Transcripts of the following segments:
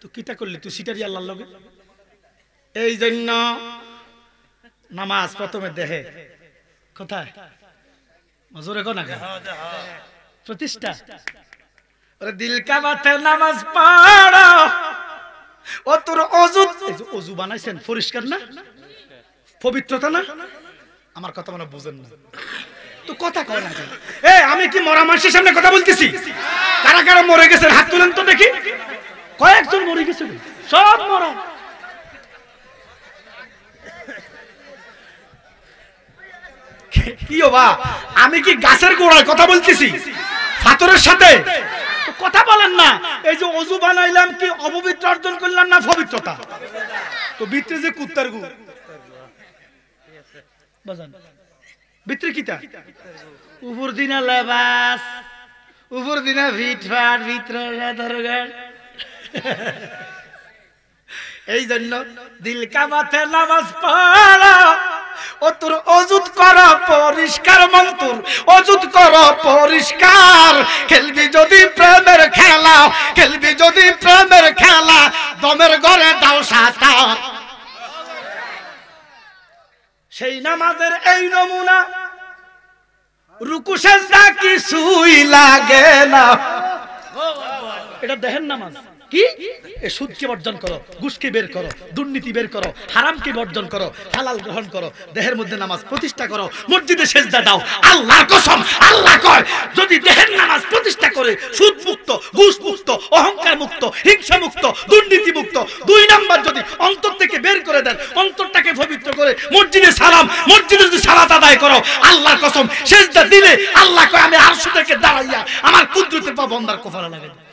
তো কিতা করলি তুই সিটারি আল্লাহর লগে এই জন্য নামাজ প্রথমে দেহে কোথায় মজুরে কোনা প্রতিষ্ঠা ওরে দিল কা বাতে নামাজ পড়ো ও তোর অজু বানাইছেন পরিষ্কার না পবিত্রতা না আমার কথা মনে বুঝেন না তো কথা কয় না আমি কি মরা মানুষের সামনে কথা বলতেছি কারা কারা মরে গেছেন হাত তুলেন তো দেখি কয়েকজন মরে গেছে সব মরা কি বাবা আমি কি গাছের গোড়ায় কথা বলতেছি পাথরের সাথে তো কথা বলেন না এই যে অজু বানাইলাম কি অপবিত্র অর্জন করলাম না পবিত্রতা তো ভিতরে যে কুত্তার গু বাজান ভিতরে কিটা উপর দিনা লেবাস উপর দিনা ফিটফাট ভিতরে দরগার এই জন্য দিল কা মাথে নামাজ পড়ো ও তোর অজুত কর পরিষ্কার মন তোর অজুত কর পরিষ্কার খেলবি যদি প্রেমের খেলা খেলবি যদি প্রেমের খেলা দমের ঘরে দাও সাতা সেই নামাজের এই নমুনা রুকু সেজদা কিছুই লাগে না এটা দেখেন নামাজ কি এ সুদকে বর্জন করো ঘুষকে বের করো দুর্নীতি বের করো হারামকে বর্জন করো হালাল গ্রহণ করো দেহের মধ্যে নামাজ প্রতিষ্ঠা করো মসজিদে সেজদা দাও আল্লাহর কসম আল্লাহ কয় যদি দেহের নামাজ প্রতিষ্ঠা করে সুদ মুক্ত ঘুষ মুক্ত অহংকার মুক্ত হিংসা মুক্ত দুর্নীতি মুক্ত দুই নাম্বার যদি অন্তর থেকে বের করে দেন অন্তরটাকে পবিত্র করে মসজিদে যদি সালাত আদায় করো আল্লাহর কসম সেজদা দিলে আল্লাহ কয় আমি আরশ থেকে দাঁড়াইয়া আমার কুদরতের পা বান্দার কপালে লাগাই দেব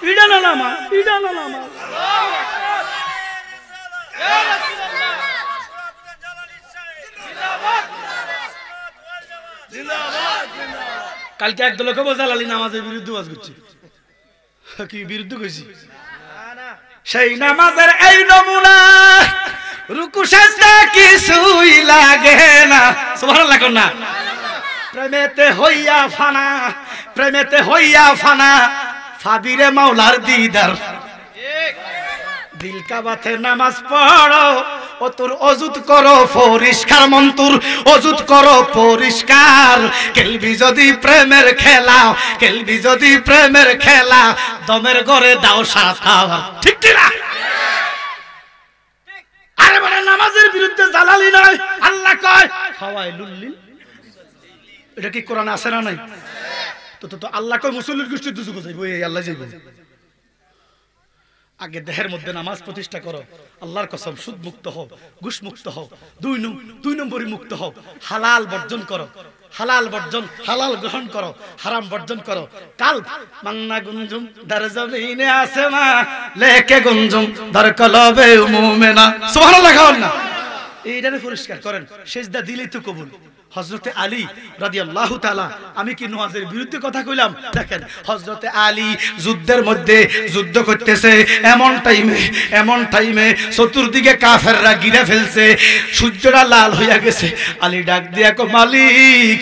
ইডানা নামাজ কালকে একদল লোক জালালি নামাজের বিরুদ্ধে ওয়াজ করছে কি বিরুদ্ধে কইছি সেই নামাজের এই নমুনা রুকু সেজদা কিছুই লাগে না সুবহানাল্লাহ কোন না প্রেমেতে হইয়া ফানা ফাবিরে মাওলার দিদার দিল কা বাতে নামাজ পড়ো ও তোর অজুত করো পরিষ্কার মন তোর অজুত করো পরিষ্কার খেলবি যদি প্রেমের খেলা দমের ঘরে দাও সাথা ঠিক কি না আরে বলে নামাজের বিরুদ্ধে জালালি নয় আল্লাহ কয় ফাওয়াইলুল লিল এটা কি কোরআনে আছে না নাই তো আল্লাহ কয় মুসলিম গোষ্ঠীর দুজুক যাইব এই আল্লাহ যাইব আগে দেহের মধ্যে নামাজ প্রতিষ্ঠা করো আল্লাহর কসম সুদ মুক্ত হও ঘুষ মুক্ত হও দুই নম্বরই মুক্ত হও হালাল বর্জন করো হালাল গ্রহণ করো হারাম বর্জন করো কাল মান্না গুঞ্জুম দার জমিনে আসেমা লেকে গুঞ্জুম দার কলবে মুমিনা সুবহানাল্লাহ না এইটারে পরিষ্কার করেন সেজদা দিলেই তো কবুল হযরতে আলী রাদিয়াল্লাহু তাআলা আমি কি নামাজের বিরুদ্ধে কথা কইলাম দেখেন হযরতে আলী যুদ্ধের মধ্যে যুদ্ধ করতেছে এমন টাইমে চতুর্দিকে কাফেররা ঘিরে ফেলছে সূর্যটা লাল হইয়া গেছে আলী ডাক দিয়া কো মালিক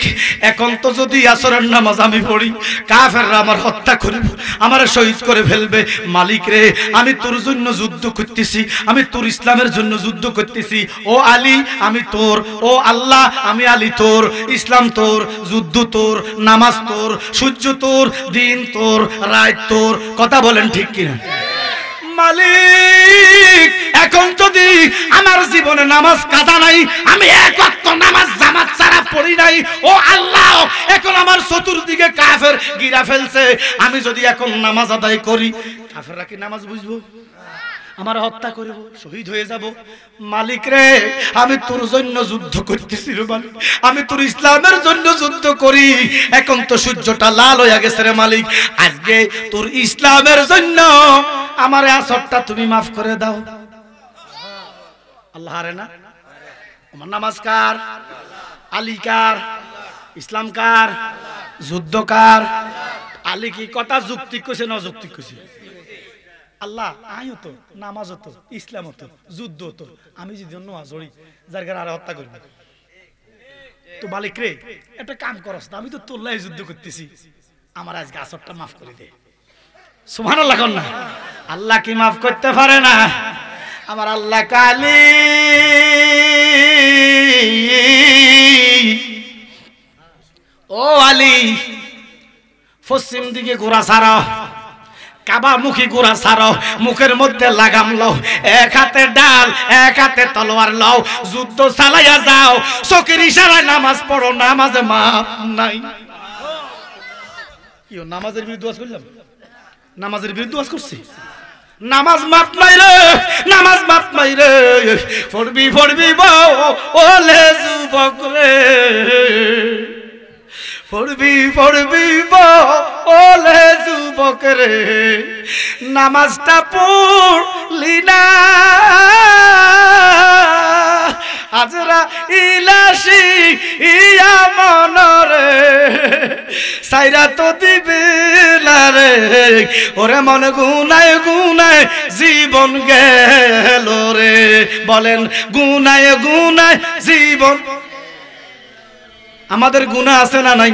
এখন তো যদি আসরের নামাজ আমি পড়ি কাফেররা আমার হত্যা করবে আমারে শহীদ করে ফেলবে মালিক রে আমি তোর জন্য যুদ্ধ করতেছি আমি তোর ইসলামের জন্য যুদ্ধ করতেছি ও আলী আমি তোর ও আল্লাহ আমি আলী তোর ইসলাম তোর যুদ্ধ তোর নামাজ তোর সূর্য তোর দিন তোর রাত তোর কথা বলেন ঠিক কিনা মালিক এখন যদি আমার জীবনে নামাজ কাজা নাই আমি এক ওয়াক্ত নামাজ জামাত ছাড়া পড়ি নাই ও আল্লাহ এখন আমার চতুর্দিকে কাফের ঘিরা ফেলছে আমি যদি এখন নামাজ আদায় করি কাফেররা কি নামাজ বুঝবো আমার হত্যা করব শহীদ হয়ে যাব মালিক রে আমি তোর জন্য যুদ্ধ করতেছি রে মালিক আমি তোর ইসলামের জন্য যুদ্ধ করি এখন তো সূর্যটা লাল হয়ে গেছে রে মালিক আজকে তোর ইসলামের জন্য আমার আসরটা তুমি maaf করে দাও আল্লাহ রে না আমার নামাজ কার আলী কার ইসলাম কার যুদ্ধ কার আলী কি কথা যুক্তি কইছে না যুক্তি কইছে আল্লাহ আইও তো নামাজ হতো ইসলাম হতো যুদ্ধ হতো আমি যদি নামাজ পড়ি যার কারণে আর হত্যা করব তো মালিক রে একটা কাম করস না আমি তো তোর লাই যুদ্ধ করতেছি আমার আজকে আসরটা maaf করে দে সুবহানাল্লাহ কোন না আল্লাহ কি মাফ করতে পারে না? আমার আল্লাহ কালী। ও আলী, পশ্চিম দিকে ঘোরা ছাড়াও, কাবা মুখী ঘোরা ছাড়াও, মুখের মধ্যে লাগাম লও, এক হাতে ডাল এক হাতে তলোয়ার লও, যুদ্ধ চালাইয়া যাও, চোখের ইশারায় নামাজ পড়ো, নামাজে মাপ নাই। কি নামাজের বিরুদ্ধে ওয়াজ করলাম? নামাজের বিরুদ্ধে ওয়াজ করছি? নামাজ মাপ নাই রে, নামাজ মাপ নাই রে, পড়বি পড়বি ওলে যুবক রে, পড়বি পড়বি ওলে যুবক রে, নামাজটা পড়লি না আজরা ইলাসি ইয়া মনরে সাইরা তো দিবে না রে, ওরে মন গুনায় গুনায় জীবন গেল রে। বলেন গুনায় গুনায় জীবন। আমাদের গুনাহ আছে না নাই?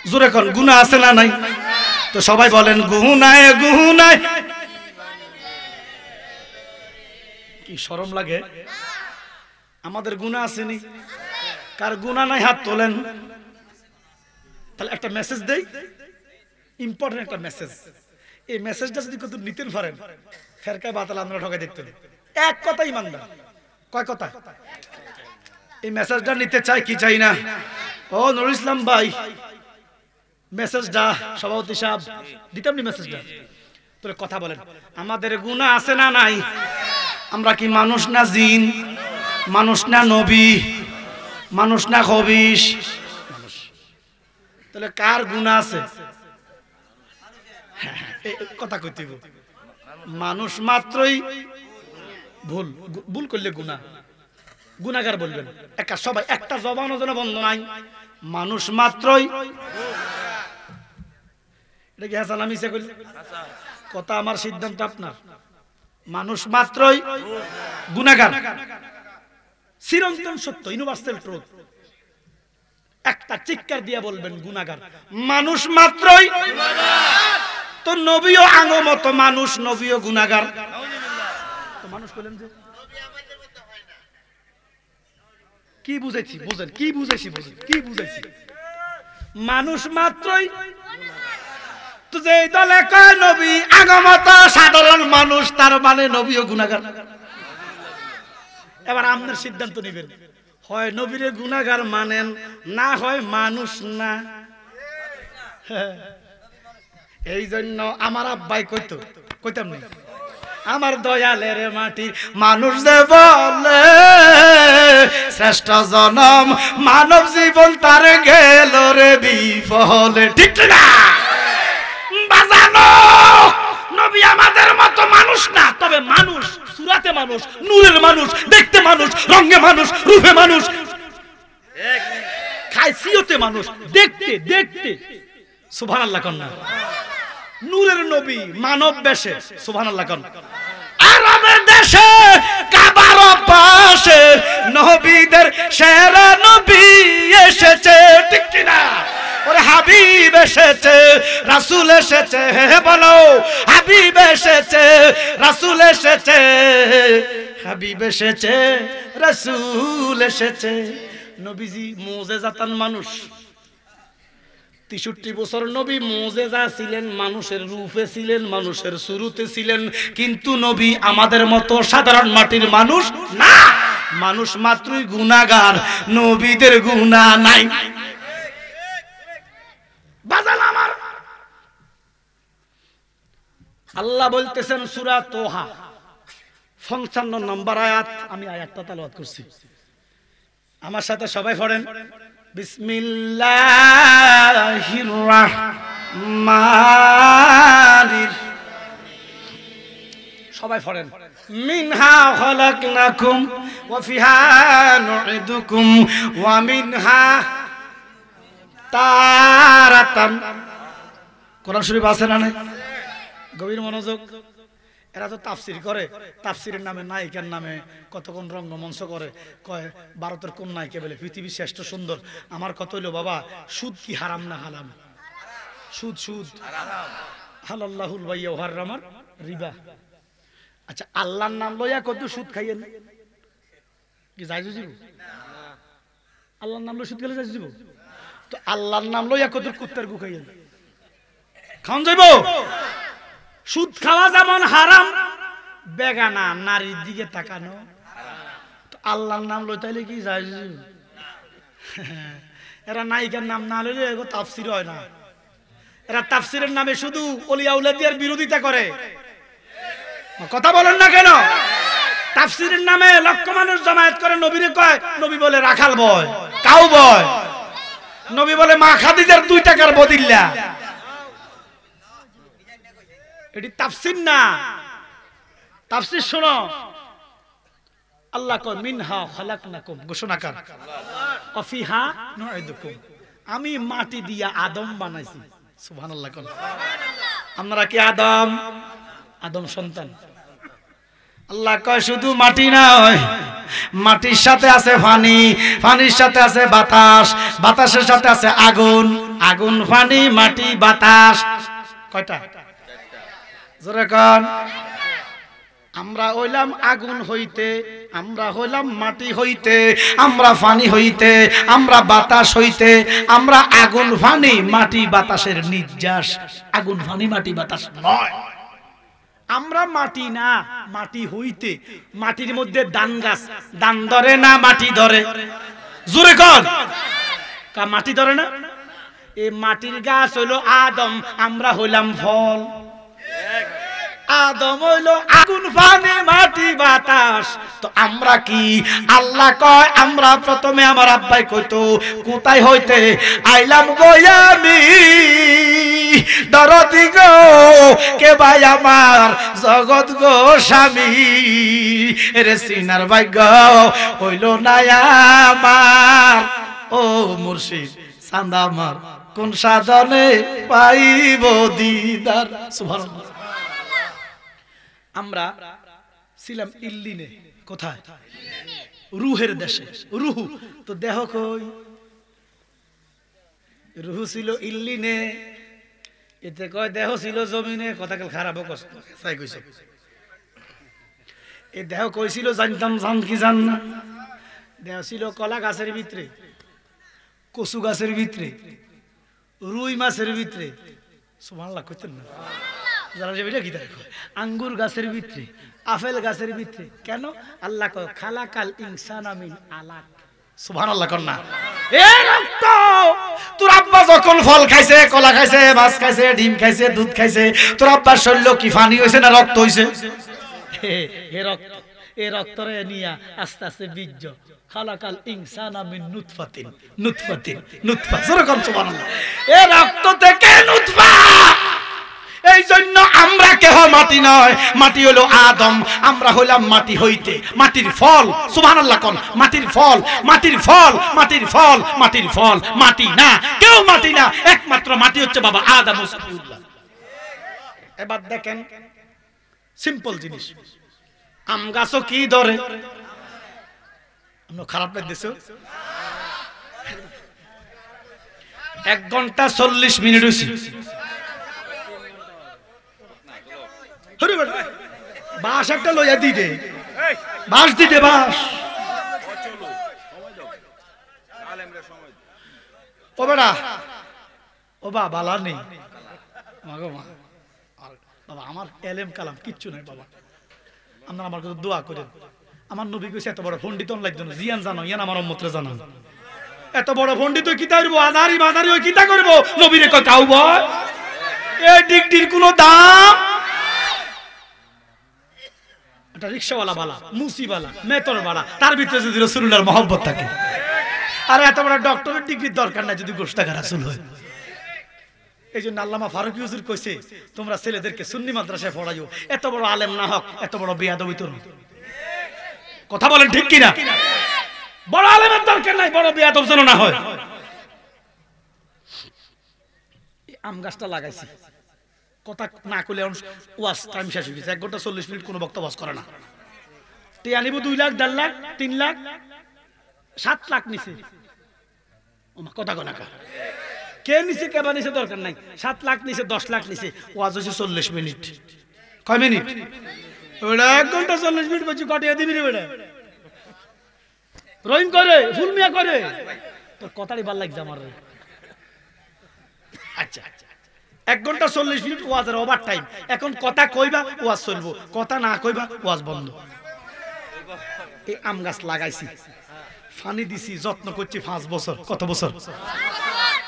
জোরে কোন গুনাহ আছে না নাই? তো সবাই বলেন গুনায় গুনায়। কি শরম লাগে? আমাদের গুনাহ আসেনি? কার গুনাহ নাই হাত তোলেন। তাহলে একটা মেসেজ দেই, ইম্পর্টেন্ট একটা মেসেজ। এই মেসেজটা যদি কত নিতেন পারেন, ফেরকায় বাতাল আমরা ঠকাই দেখতেন। এক কথা ইমানদার, কয় কথা? এই মেসেজটা নিতে চাই কি চাই না? ও নুরুল ইসলাম ভাই, মেসেজটা সভাপতি সাহেব দিতাম নি মেসেজটা? তোরে কথা বলেন, আমাদের গুনাহ আছে না নাই? আমরা কি মানুষ না জিন? মানুষ না নবী? মানুষ না খবিশ? মানুষ। তাহলে কার গুনাহ আছে? কথা কইতে মানুষ মাত্রই ভুল, ভুল করলে গুনাহ, গুনাহগার বলবেন। একা সবাই একটা জবানও যেন বন্ধ নাই, মানুষ মাত্রই। এটা কি হাসান আমি কথা? আমার সিদ্ধান্ত আপনার। মানুষ মাত্রই গুনাহগার, চিরন্তন সত্য, ইউনিভার্সাল ট্রুথ। একটা চিৎকার দিয়া বলবেন গুনাহগার, মানুষ মাত্রই গুনাহগার। তো নবীও আঙ্গমত মানুষ, নবীও গুনাহগার। তো মানুষ বলেন যে কি বুঝাইছি? বুঝেন কি বুঝাইছি? বুঝেন কি বুঝাইছি? মানুষ মাত্রই। তো যে দলে কয় নবী আগমত সাধারণ মানুষ, তার মানে নবীও গুনাহগার। এবার আপনার সিদ্ধান্ত নেবেন, হয় নবীরে গুনাহগার মানেন, না হয় মানুষ না। এই জন্য আমার আব্বাই কইতো, কইতাম না, আমার দয়ালের মাটি মানুষ যে বলে শ্রেষ্ঠ জনম, মানব জীবন তার গেল রে বিফলে। ঠিক না বাজানো? নবী আমাদের মতো মানুষ না, তবে মানুষ, সুরাতে মানুষ, নূরের মানুষ, দেখতে মানুষ, রঙে মানুষ, রূপে মানুষ, খায়সিয়তে মানুষ, দেখতে দেখতে। সুবহানাল্লাহ কন্যা। নূরের নবী মানব বেশে, সুবহানাল্লাহ কন্যা। আরবের দেশে কাবার পাশে নবীদের সেরা নবী এসেছে। ঠিক কিনা? ওরে হাবিব এসেছে, রাসূল এসেছে, বলো হাবিব এসেছে, রাসূল এসেছে, হাবিব এসেছে, রাসূল এসেছে। নবীজি মুজিজাতান মানুষ। ৬৩ বছর নবী মুজিজা ছিলেন, মানুষের রূপে ছিলেন, মানুষের শুরুতে ছিলেন, কিন্তু নবী আমাদের মতো সাধারণ মাটির মানুষ না। মানুষ মাত্রই গুনাহগার, নবীদের গুনাহ নাই। বাজান আমার, আল্লাহ বলতেছেন সূরা তোহা ৫৫ নম্বর আয়াত, আমি আয়াতটা তেলাওয়াত করছি, আমার সাথে সবাই পড়েন। বিসমিল্লাহির রাহমানির, সবাই পড়েন। মিনহা খালাকনাকুম ওয়া ফিহা নুঈদুকুম ওয়া মিনহা তারাতান। কোরআন শরীফ আছে না নাই? গভীর মনোযোগ। এরা তো তাফসির করে, তাফসিরের নামে নায়িকার নামে কতক্ষণ রঙ্গমঞ্চ করে, কয় ভারতের কোন নায়িকা বলে পৃথিবীর শ্রেষ্ঠ সুন্দর। আমার কথা হইলো বাবা, সুদ কি হারাম না হালাল? সুদ সুদ হালাল্লাহুল বাইয়া ওয়া হারামার রিবা। আচ্ছা আল্লাহর নাম লইয়া কত সুদ খাইয়েন কি জায়েজ হইব? আল্লাহর নাম লইয়া সুদ খেলে জায়েজ হইব? তো আল্লাহর নাম লইয়া কত কুত্তার গু খাইয়েন খাওন যাইব? সুদ খাওয়া যেমন হারাম, বেগানা নারীর দিকে তাকানো তো আল্লাহর নাম লই তাইলে কি জায়েজ হইব? এরা নায়িকার নাম না লইলে এগো তাফসীর হয় না। এরা তাফসীরের নামে শুধু ওলিয়া উলাদিয়ার বিরোধিতা করে। কথা বলেন না কেন? তাফসীরের নামে লক্ষ মানুষ জামায়াত করে, নবীরে কয়, নবী বলে রাখাল বয়, কাউ বয়। নবী বলে মা খাদিজার 2 টাকার বদিল্লা। এটি তাফসীর না। তাফসীর শোনো, আল্লাহ কয় মিনহা খালাকনাকুম, ঘোষণাকার ওয়া ফিহা নুঈদুকুম, আমি মাটি দিয়া আদম বানাইছি। সুবহানাল্লাহ। কোন আমরা কি আদম? আদম সন্তান। আল্লাহ কয় শুধু মাটি নয়, মাটির সাথে আছে পানি, পানির সাথে আছে বাতাস, বাতাসের সাথে আছে আগুন, আগুন পানি মাটি বাতাস। কয়টা? জোরে কোন। আমরা হইলাম আগুন হইতে, আমরা হইলাম মাটি হইতে, আমরা পানি হইতে, আমরা বাতাস হইতে, আমরা আগুন পানি মাটি বাতাসের নির্যাস। আগুন পানি মাটি বাতাস নয়। আমরা মাটি না, মাটি হইতে। মাটির মধ্যে দান গাছ, দান ধরে না মাটি ধরে? জোরে কর। মাটি ধরে না? এই মাটির গাছ হইলো আদম, আমরা হইলাম ফল। আদম হইলো আগুন পানি মাটি বাতাস, তো আমরা কি? আল্লাহ কয় আমরা প্রথমে, আমার আব্বাই কইতো কোথায় হইতে আইলাম গয়ামি, দরদি গো কে ভাই আমার জগৎ গো স্বামী, রে সিনার ভাগ্য হইল না আমার, ও মুর্শিদ চাঁদা আমার কোন সাধনে পাইব দিদার। সুবহানাল্লাহ। আমরা ছিলাম ইল্লিনে। কোথায়? রুহের দেশে। রুহু তো দেহ কই? রুহু ছিল ইল্লিনে, এতে কয় দেহ ছিল জমিনে। কথা কাল খারাপ কষ্ট চাই কইছে। এই দেহ কইছিল জানতাম জান কি জান না? দেহ ছিল কলা গাছের ভিতরে, কচু গাছের ভিতরে, রুই মাছের ভিতরে। সুবহানাল্লাহ কইতেন না? যারা যেটা কি দেখো, আঙ্গুর গাছের ভিতরে, আপেল গাছের ভিতরে। কেন? আল্লাহ কয় খালাকাল ইনসানা মিন আলাক। সুবহানাল্লাহ কর না? এ রক্ত, তোর আব্বা যখন ফল খাইছে, কলা খাইছে, মাছ খাইছে, ডিম খাইছে, দুধ খাইছে, তোর আব্বার শরীর কি পানি হইছে না রক্ত হইছে? হে রক্ত, এই রক্তরে নিয়া আস্তে আস্তে বীর্য। খালাকাল ইনসানা মিন নুতফাতিন, নুতফাতিন, নুতফা। যেরকম সুবহানাল্লাহ, এই রক্ত থেকে নুতফা। এই জন্য আমরা কেহ মাটি নয়, মাটি হলো আদম, আমরা হইলাম মাটি হইতে, মাটির ফল। সুবহানাল্লাহ কোন? মাটির ফল, মাটির ফল, মাটির ফল, মাটির ফল। মাটি না, কেউ মাটি না, একমাত্র মাটি হচ্ছে বাবা আদম ও সফিউল্লাহ। এবার দেখেন সিম্পল জিনিস, আম গাছও কি ধরে? আমরা খারাপ লাগতেছে। 1 ঘন্টা 40 মিনিট হইছে। বাস একটা লইয়া দিতে, বাস দিতে, বাস। ও বেড়া, ও বা বালা নেই বাবা, আমার এলেম কালাম কিচ্ছু নাই বাবা। আপনারা আমার কাছে দোয়া করেন। আমার নবী কইছে এত বড় পণ্ডিত লাগতো না, জিয়ান জানো, ইয়ান আমার উম্মতরে জানান। এত বড় পণ্ডিত কি করবো? আধারি বাধারি ওই কিতা করবো? নবীরে কয় কাউ বয়। এই ডিগ্রির কোনো দাম? একটা রিকশাওয়ালা বালা, মুসিবালা, মেতর বালা, তার ভিতরে যদি রাসূলুল্লাহর মহব্বত থাকে। আর এত বড় ডক্টরের ডিগ্রির দরকার নাই যদি গোশটাকা রাসূল হয়। এই জন্য আল্লামা ফারুকী হুজুর কইছে তোমরা ছেলেদেরকে সুন্নি মাদ্রাসায় পড়াইও, এত বড় আলেম না হোক, এত বড় বেয়াদবি তো। কথা বলেন ঠিক কিনা? বড় আলেমের দরকার নাই, বড় বেয়াদব যেন না হয়। আম গাছটা লাগাইছি, কথা না কইলে ওয়াজ টাইম শেষ হয়ে গেছে। 1 ঘন্টা 40 মিনিট কোনো বক্তা ওয়াজ করে না। টিয়া নিব 2 লাখ, 1.5 লাখ, 3 লাখ, 7 লাখ নিছে। কথা কনা কা কে নিছে কে বানিয়েছে দরকার নাই। 7 লাখ নিছে 10 লাখ নিছে, ওয়াজ হচ্ছে 40 মিনিট। কয় মিনিট? ওটা 1 ঘন্টা 40 মিনিট বলছি, কটিয়া দিবি রে বেটা? রহিম করে, ফুলমিয়া করে, তোর কথাই ভাল লাগছে আমার। আচ্ছা 1 ঘন্টা 40 মিনিট ওয়াজের ওভার টাইম। এখন কথা কইবা ওয়াজ চলবো, কথা না কইবা ওয়াজ বন্ধ। এই আম গাছ লাগাইছি, পানি দিছি, যত্ন করছি 5 বছর। কত বছর?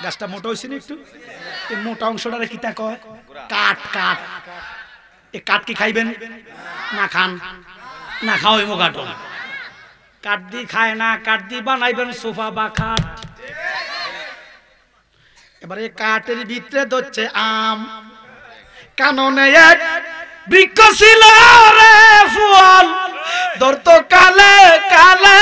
গাছটা মোটা হয়েছে না একটু? এই মোটা অংশটারে কিতা কয়? কাঠ। কাঠ। এই কাঠ কি খাইবেন? না খান, না খাওয়াইব কাঠ। কাঠ দিয়ে খায় না, কাঠ দিয়ে বানাইবেন সোফা বা খাট। এবারে কাঠের ভিতরে ধরছে আম। কাননে এক বৃক্ষ ছিল রে ফুল, ধরতো কালে কালে,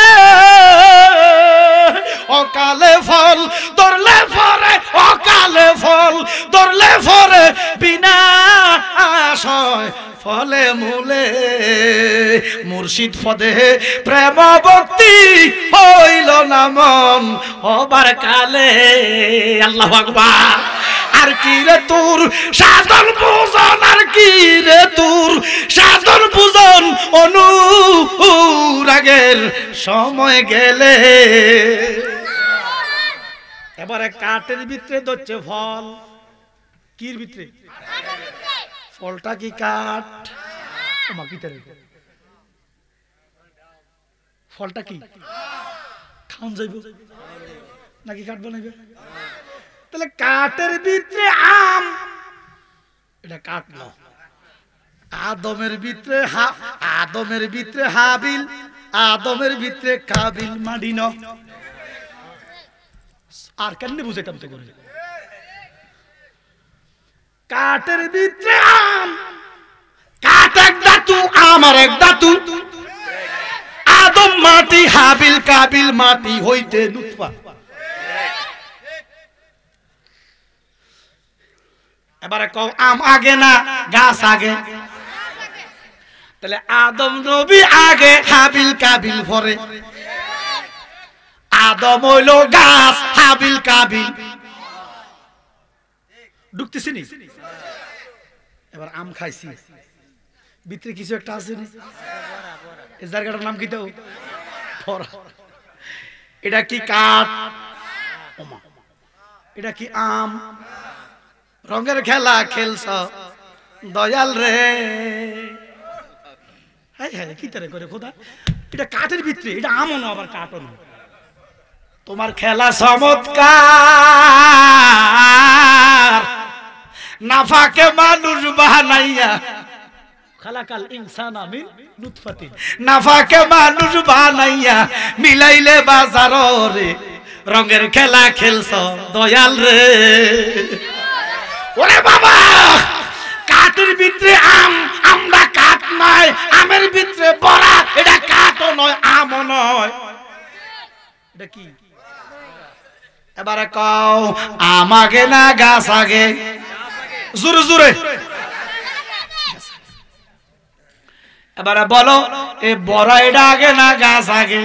অকালে ফল ধরলে পরে, অকালে ফল ধরলে পরে বিনাশ হয় ফলে মূলে। মুর্শিদ পদে প্রেম ভক্তি হইল না মন হবার কালে। আল্লাহু আকবার। আর কি রে তোর সাধন পূজন, আর কি রে তোর সাধন পূজন, অনুরাগের সময় গেলে। এবারে কাঠের ভিতরে ধরছে ফল। কির ভিতরে? ফলটা কি কাঠ? ফলটা কি খাওন যাইব নাকি কাঠ বানাইবে? তাহলে কাঠের ভিতরে আম, এটা কাঠ না। আদমের ভিতরে আদমের ভিতরে হাবিল, আদমের ভিতরে কাবিল, মাটি ন। আর কেন বুঝাইতাম তো করে? কাঠের ভিতরে আম, কাঠ এক ধাতু, আমার এক ধাতু। আদম মাটি, হাবিল কাবিল মাটি হইতে নুতফা। এবারে কও আম আগে না গাছ আগে? তাহলে আদম নবী আগে, হাবিল কাবিল পরে। আদম হইল গাছ, হাবিল কাবিল। ঢুকতেছি নি? এবার আম খাইছি, ভিতরে কিছু একটা আছে নি? এই জায়গাটার নাম কি তো? এটা কি কাঠ? এটা কি আম? রঙের খেলা খেলছ দয়াল রে। হ্যাঁ হ্যাঁ, কি তারে করে খোদা? এটা কাঠের ভিতরে, এটা আমও না আবার কাঠও না। তোমার খেলা চমৎকার, নাফাকে মানুষ বানাইয়া। খালাকাল ইনসান মিন নুতফাতিন, নাফাকে মানুষ বানাইয়া মিলাইলে বাজার রে। রঙের খেলা খেলছ দয়াল রে। ওরে বাবা, কাঠের ভিতরে আম, আমরা কাঠ নয়। আমের ভিতরে বড়া, এটা কাঠও নয় আমও নয়। এটা কি? এবারে কও আম আগে না গাছ আগে? জোরে জোরে। এবারে বলো এ বড়া এটা আগে না গাছ আগে?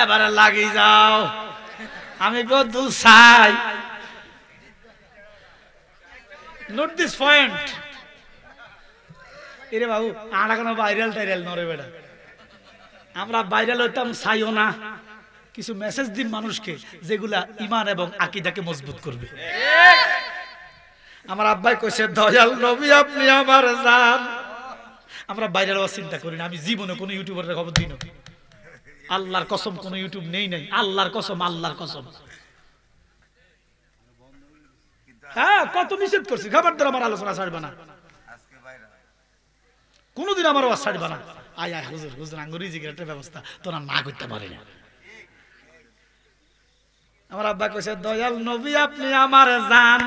এবারে লাগি যাও, আমি কত চাই। Note this point. এরে বাবু আড়া কেন ভাইরাল টাইরাল নরে বেড়া? আমরা ভাইরাল হইতাম চাইও না, কিছু মেসেজ দিন মানুষকে যেগুলা ইমান এবং আকীদাকে মজবুত করবে। আমার আব্বাই কইছে দয়াল নবী আপনি আমার জান। আমরা ভাইরাল হওয়ার চিন্তা করি না। আমি জীবনে কোনো ইউটিউবারের খবর দিই না। আল্লাহর কসম কোন ইউটিউব নেই নাই, আল্লাহর কসম, আল্লাহর কসম। হ্যাঁ, কত নিষেধ করছি, খবরদার আমার আলোচনা ছাড়বা না, কোনদিন আমার ওয়াজ ছাড়বা না। আয় আয় হুজুর, হুজুর আঙ্গুর রিজিকের একটা ব্যবস্থা তোরা না করতে পারে না। আমার আব্বা কইছে দয়াল নবী আপনি আমার জান,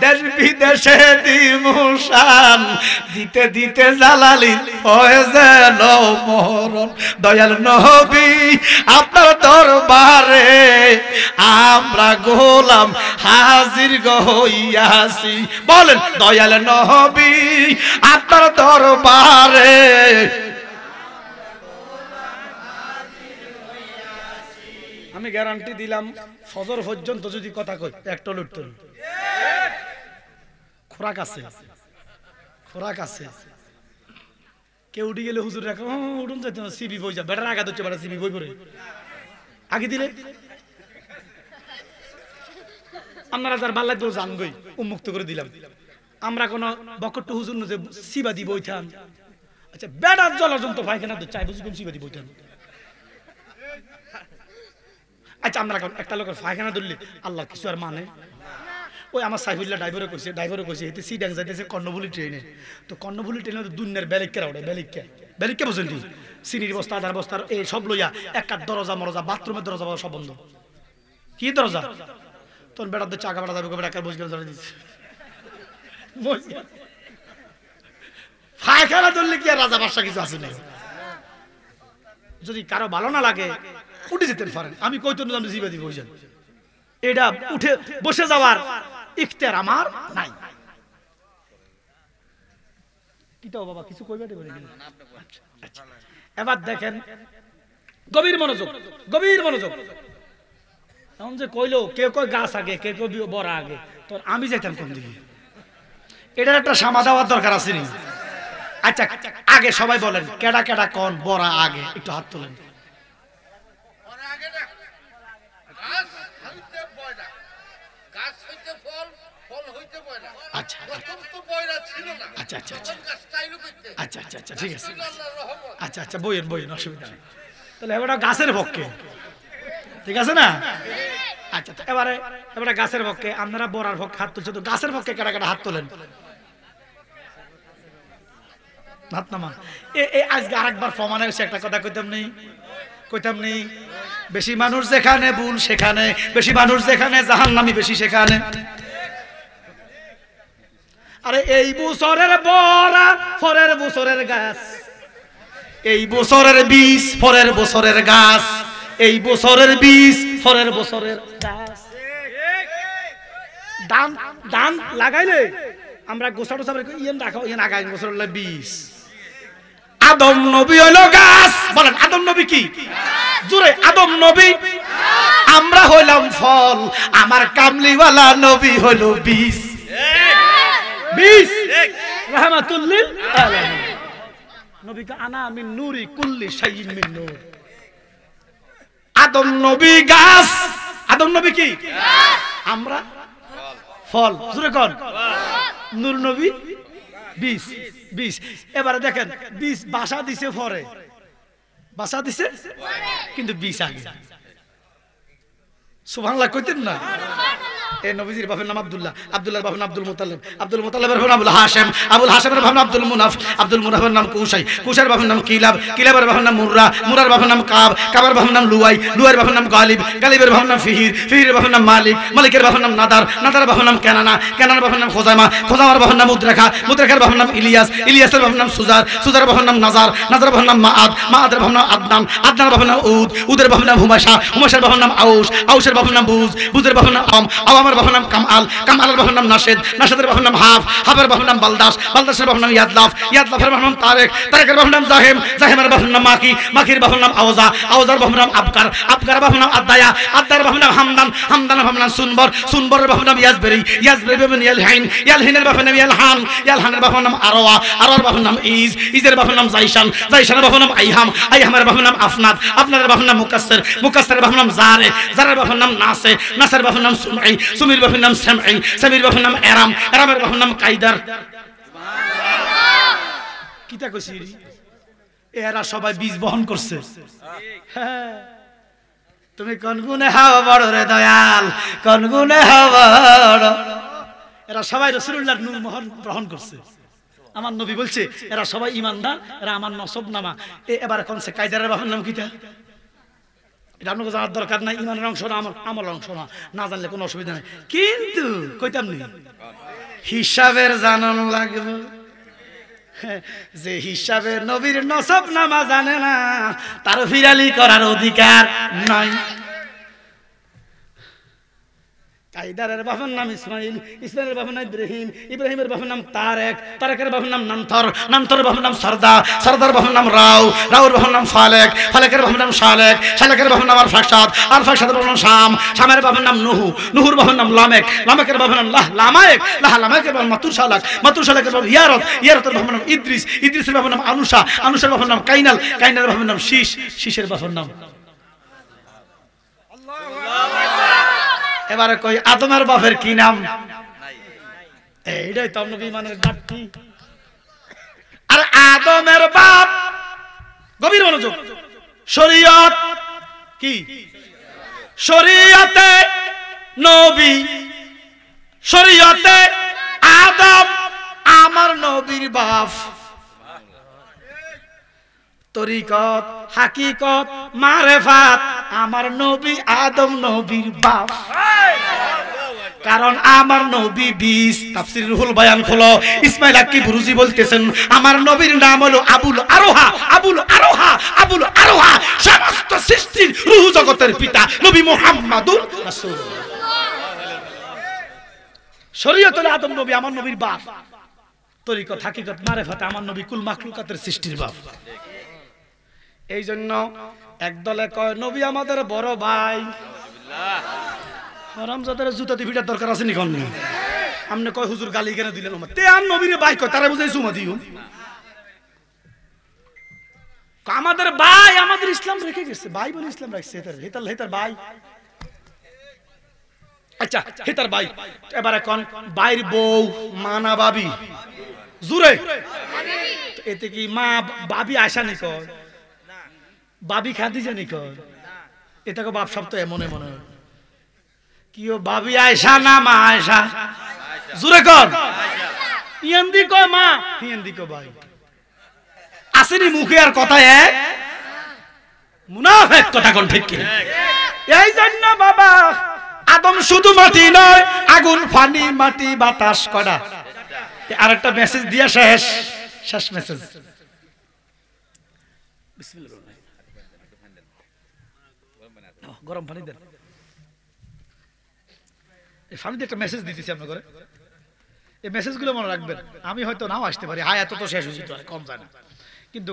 দেশ বিদেশে দিমুশান, দিতে দিতে জালালি হয়ে যেন মরণ। দয়াল নবী আপনার দরবারে আমরা গোলাম হাজির হইয়াছি। বলেন দয়াল নবী আপনার দরবারে আমি গ্যারান্টি দিলাম ফজর পর্যন্ত যদি কথা কই একটা লুট খোরাক আছে, খোরাক আছে। কেউ উঠে গেলে হুজুর রাখো উঠুন যাইতে সিবি বই যা বেটার আঘাত হচ্ছে, বেটা সিবি বই পড়ে আগে দিলে আপনারা যার বাল্লাই তো জানগই উন্মুক্ত করে দিলাম। আমরা কোন বকট্টু হুজুর যে সিবাদি বইতাম। আচ্ছা বেটার জলযন্ত্র পায়খানা তো চাই বুঝি কোন সিবাদি বইতাম। আচ্ছা আমরা একটা লোকের পায়খানা ধরলে আল্লাহ কিছু আর মানে? ওই আমার সাইফুল্লাহ ড্রাইভারও কইছে এতে সিডাং যাইতেছে কর্ণফুলি ট্রেনে। তো কর্ণফুলি ট্রেনে তো দুনিয়ার বেলিকা ওঠে, বেলিকা বুঝেন কি সিনির বস্তা আধার বস্তার এই সব লইয়া একটা দরজা মরজা বাথরুমের দরজা সব বন্ধ। কি দরজা? তোর বেড়াতে চাকা বেড়া যাবে বেড়া বসে গেলে ধরে দিচ্ছে পায়খানা ধরলে কি আর রাজা বাদশা কিছু আছে না? যদি কারো ভালো না লাগে উঠে যেতে পারেন, আমি কইতো না জিবাদি বইছেন, এটা উঠে বসে যাওয়ার ইখতিয়ার আমার নাই। কি তো বাবা কিছু কইবে দেবে না? আচ্ছা এবার দেখেন গভীর মনোযোগ, গভীর মনোযোগ। এখন যে কইলো কে কই গাছ আগে কে কই বড়া আগে, তো আমি যাইতাম কোন দিকে? এটার একটা সামা দেওয়ার দরকার আছে নি? আচ্ছা আগে সবাই বলেন কেডা কেডা কোন বড়া আগে, একটু হাত তোলেন। আচ্ছা আচ্ছা আচ্ছা আচ্ছা আচ্ছা আচ্ছা ঠিক আছে, আচ্ছা আচ্ছা বইয়েন বইয়েন, অসুবিধা নেই। তাহলে এবার গাছের পক্ষে ঠিক আছে না? আচ্ছা এবারে এবারে গাছের পক্ষে আপনারা বড়ার পক্ষে হাত তুলছে, তো গাছের পক্ষে কাটা কাটা হাত তোলেন। হাত নামা। আজকে আরেকবার প্রমাণে হচ্ছে একটা কথা কইতাম নেই বেশি মানুষ যেখানে ভুল সেখানে, বেশি মানুষ যেখানে জাহান্নামী বেশি সেখানে। আরে এই বছরের বড়া পরের বছরের গাছ, এই বছরের বীজ পরের বছরের গাছ, এই বছরের বীজ পরের বছরের গাছ। ধান লাগাইলে আমরা গোসা টোসা ইয়েন রাখো, ইয়েন আগাই বছরের বীজ। আদম নবী হইলো গাছ, বলেন আদম নবী কি? জোরে আদম নবী। আমরা হইলাম ফল, আমার কামলিওয়ালা নবী হইলো বীজ। বীজ রাহমাতুল লিল আলামিন। নবী কা আনা মিন নূরি কুল্লি শাইইন মিন নূর। আদম নবী গাছ, আদম নবী কি? আমরা ফল, জোরে কোন? নূর নবী বীজ, বীজ। এবারে দেখেন বীজ বাসা দিছে পরে, বাসা দিছে কিন্তু বীজ আগে। সুবহানাল্লাহ কইতেন না? এই নবীজির বাপের নাম আব্দুল্লাহ, আব্দুল্লাহর বাপের নাম আব্দুল মুতাল্লিব, আব্দুল মুতাল্লিবের বাপের নাম আবুল হাশিম, আবুল হাশিমের বাপের নাম আব্দুল মুনাফ, আব্দুল মুনাফের নাম কুশাই, কুশাইয়ের বাপের নাম কিলাব, কিলাবের বাপের নাম মুররা, মুরার বাপের নাম কাব, কাবের বাপের নাম লুয়াই, লুয়াইয়ের বাপের নাম গালিব, গালিবের বাপের নাম ফিহির, ফিহিরের বাপের নাম মালিক, মালিকের বাপের নাম নাদার, নাদারের বাপের নাম কেনানা, কেনানার বাপের নাম খোজামা, খোজামার বাপের নাম মুদ্রেখা, মুদ্রেখার বাপের নাম ইলিয়াস, ইলিয়াসের বাপের নাম সুজার, সুজারের বাপের নাম নাজার, নাজারের বাপের নাম মাআদ, মাআদের বাপের নাম আদনান, আদনানের বাপের নাম উদ, উদের বাপের নাম হুমাশা, হুমাশার বাপের নাম আউশ, আউশের বাপের নাম বুজ, বুজের বাপের নাম আওয়ামের বাপের নাম কামাল, কামালের বাপের নাম নাশেদ, নাশেদের বাপের নাম হাফ, হাফের বাপের নাম বালদাস, বালদাসের বাপের নাম ইয়াদলাফ, ইয়াদলাফের বাপের নাম তারেক, তারেকের বাপের নাম জাহেম, জাহেমের বাপের নাম মাকি, মাকির বাপের নাম আওজা, আওজার বাপের নাম আবকার, আবকারের বাপের নাম আদায়া, আদায়ের বাপের নাম হামদান, হামদানের বাপের নাম সুনবর, সুনবরের বাপের নাম ইয়াজবেরি, ইয়াজবেরি বাপের নাম ইয়ালহাইন, ইয়ালহাইনের বাপের নাম ইয়ালহান, ইয়ালহানের বাপের নাম আরওয়া, আরওয়ার বাপের নাম ইজ, ইজের বাপের নাম জাইশান, জাইশানের বাপের নাম আইহাম, আইহামের বাপের নাম আফনাদ, আফনাদের বাপের নাম মুকাসসির, মুকাসসিরের বাপের নাম জারে, জারের বাপের নাম নাসে, নাসের বাপের নাম সুমঈ, সুমির বাপের নাম সামঈ, সামির বাপের নাম এরাম, এরামের বাপের নাম কাইদার। কিতা কইছি এরা সবাই বীজ বহন করছে। তুমি কোন গুণে হাওয়া বড় রে দয়াল, কোন গুণে হাওয়া বড়। এরা সবাই রাসূলুল্লাহর নূর মোহর গ্রহণ করছে। আমার নবী বলছে এরা সবাই ঈমানদার, এরা আমার নসব নামা। এবার কোন সে কাইদারের বাপের নাম কিতা? এটা আপনাকে জানার দরকার নাই। ইমানের অংশ না, আমার অংশ না, না জানলে কোনো অসুবিধা নেই। কিন্তু কইতাম নি হিসাবের জানান লাগবে। যে হিসাবে নবীর নসব নামা জানে না তার ফিরালি করার অধিকার নাই। কাইদারের বাবার নাম ইসমাইল, ইসমাইলের বাবার নাম ইব্রাহিম, ইব্রাহিমের বাবার নাম তারেক, তারেকের বাবার নাম নান্তর, নান্তরের বাবার নাম সরদা, সরদার বাবার নাম রাও, রাউর বাবার নাম ফালেক, ফালেকের বাবার নাম শালেক, শালেকের বাবার নাম আরফাকসাদ, আরফাকসাদের বাবার নাম শাম, শামের বাবার নাম নুহু, নুহুর বাবার নাম লামেক, লামেকের বাবার নাম লামায়েক, লামায়েকের বাবার মাতুর শালাক, মাতুর শালাকের বাবার ইয়ারত, ইয়ারতের বাবার নাম ইদ্রিস, ইদ্রিসের বাবার নাম আনুষা, আনুষার বাবার নাম কাইনাল, কাইনালের বাবার নাম শীষ, শীষের বাবার নাম। এবারে কই আদমের বাপের কি নাম? এইটাই তো আপনাকে ইমানের ঘাটতি। আর আদমের বাপ, গভীর মনোযোগ, শরীয়ত কি? শরীয়তে নবী, শরীয়তে আদম আমার নবীর বাপ। তরিকত, হাকিকত, মারেফাত আমার নবী আদম নবীর বাপ। কারণ আমার নবী 20 তাফসীর রুহুল বায়ান খোলো, ইসমাইল আক্কি বুরুজি বলতেছেন আমার নবীর নাম হলো আবুল আরোহা, আবুল আরোহা, আবুল আরোহা, সমস্ত সৃষ্টির রূহ জগতের পিতা নবী মুহাম্মাদুর রাসূলুল্লাহ। শরীয়ত হলো আদম নবী আমার নবীর বাপ, তরিকত, হাকিকত, মারেফাত আমার নবী কুল মাখলুকাতের সৃষ্টির বাপ। এই জন্য একদলে কয় নবী আমাদের বড় ভাই। হারামজাদার জুতাতে ভিড়ার দরকার আছে নি? কোন আমনে কয় হুজুর গালি কেন দিলেন? তে আর নবীরে ভাই কয় তারা বুঝাই চুমা দিও। আমাদের ভাই, আমাদের ইসলাম রেখে গেছে, ভাই বলে ইসলাম রাখছে। হেতার হেতার ভাই, আচ্ছা হেতার ভাই। এবারে কোন ভাইয়ের বউ মানা বাবি জুরে, এতে কি মা বাবি আয়সা নি কয়, বাবি খাদিজা নি কয়, এটা বাপ সব তো এমন এমন কি ও বাবি আয়সা না মা আয়সা? জুরে কর ইয়েন্দি কয় মা, ইয়েন্দি কয় ভাই। আসেনি মুখে আর কথা এক, মুনাফিক কথা কোন ঠিক কি? এই জন্য বাবা আদম শুধু মাটি নয়, আগুন, পানি, মাটি, বাতাস করা। আরেকটা মেসেজ দিয়া শেষ, শেষ মেসেজ। বিসমিল্লাহ, গরম পানি দেন। এই পানিতে একটা মেসেজ দিতেছি আপনাদের, এই মেসেজগুলো মনে রাখবেন। আমি হয়তো নাও আসতে পারি, হায় এত তো শেষ হয়ে যেতে পারে, কম যায় না, কিন্তু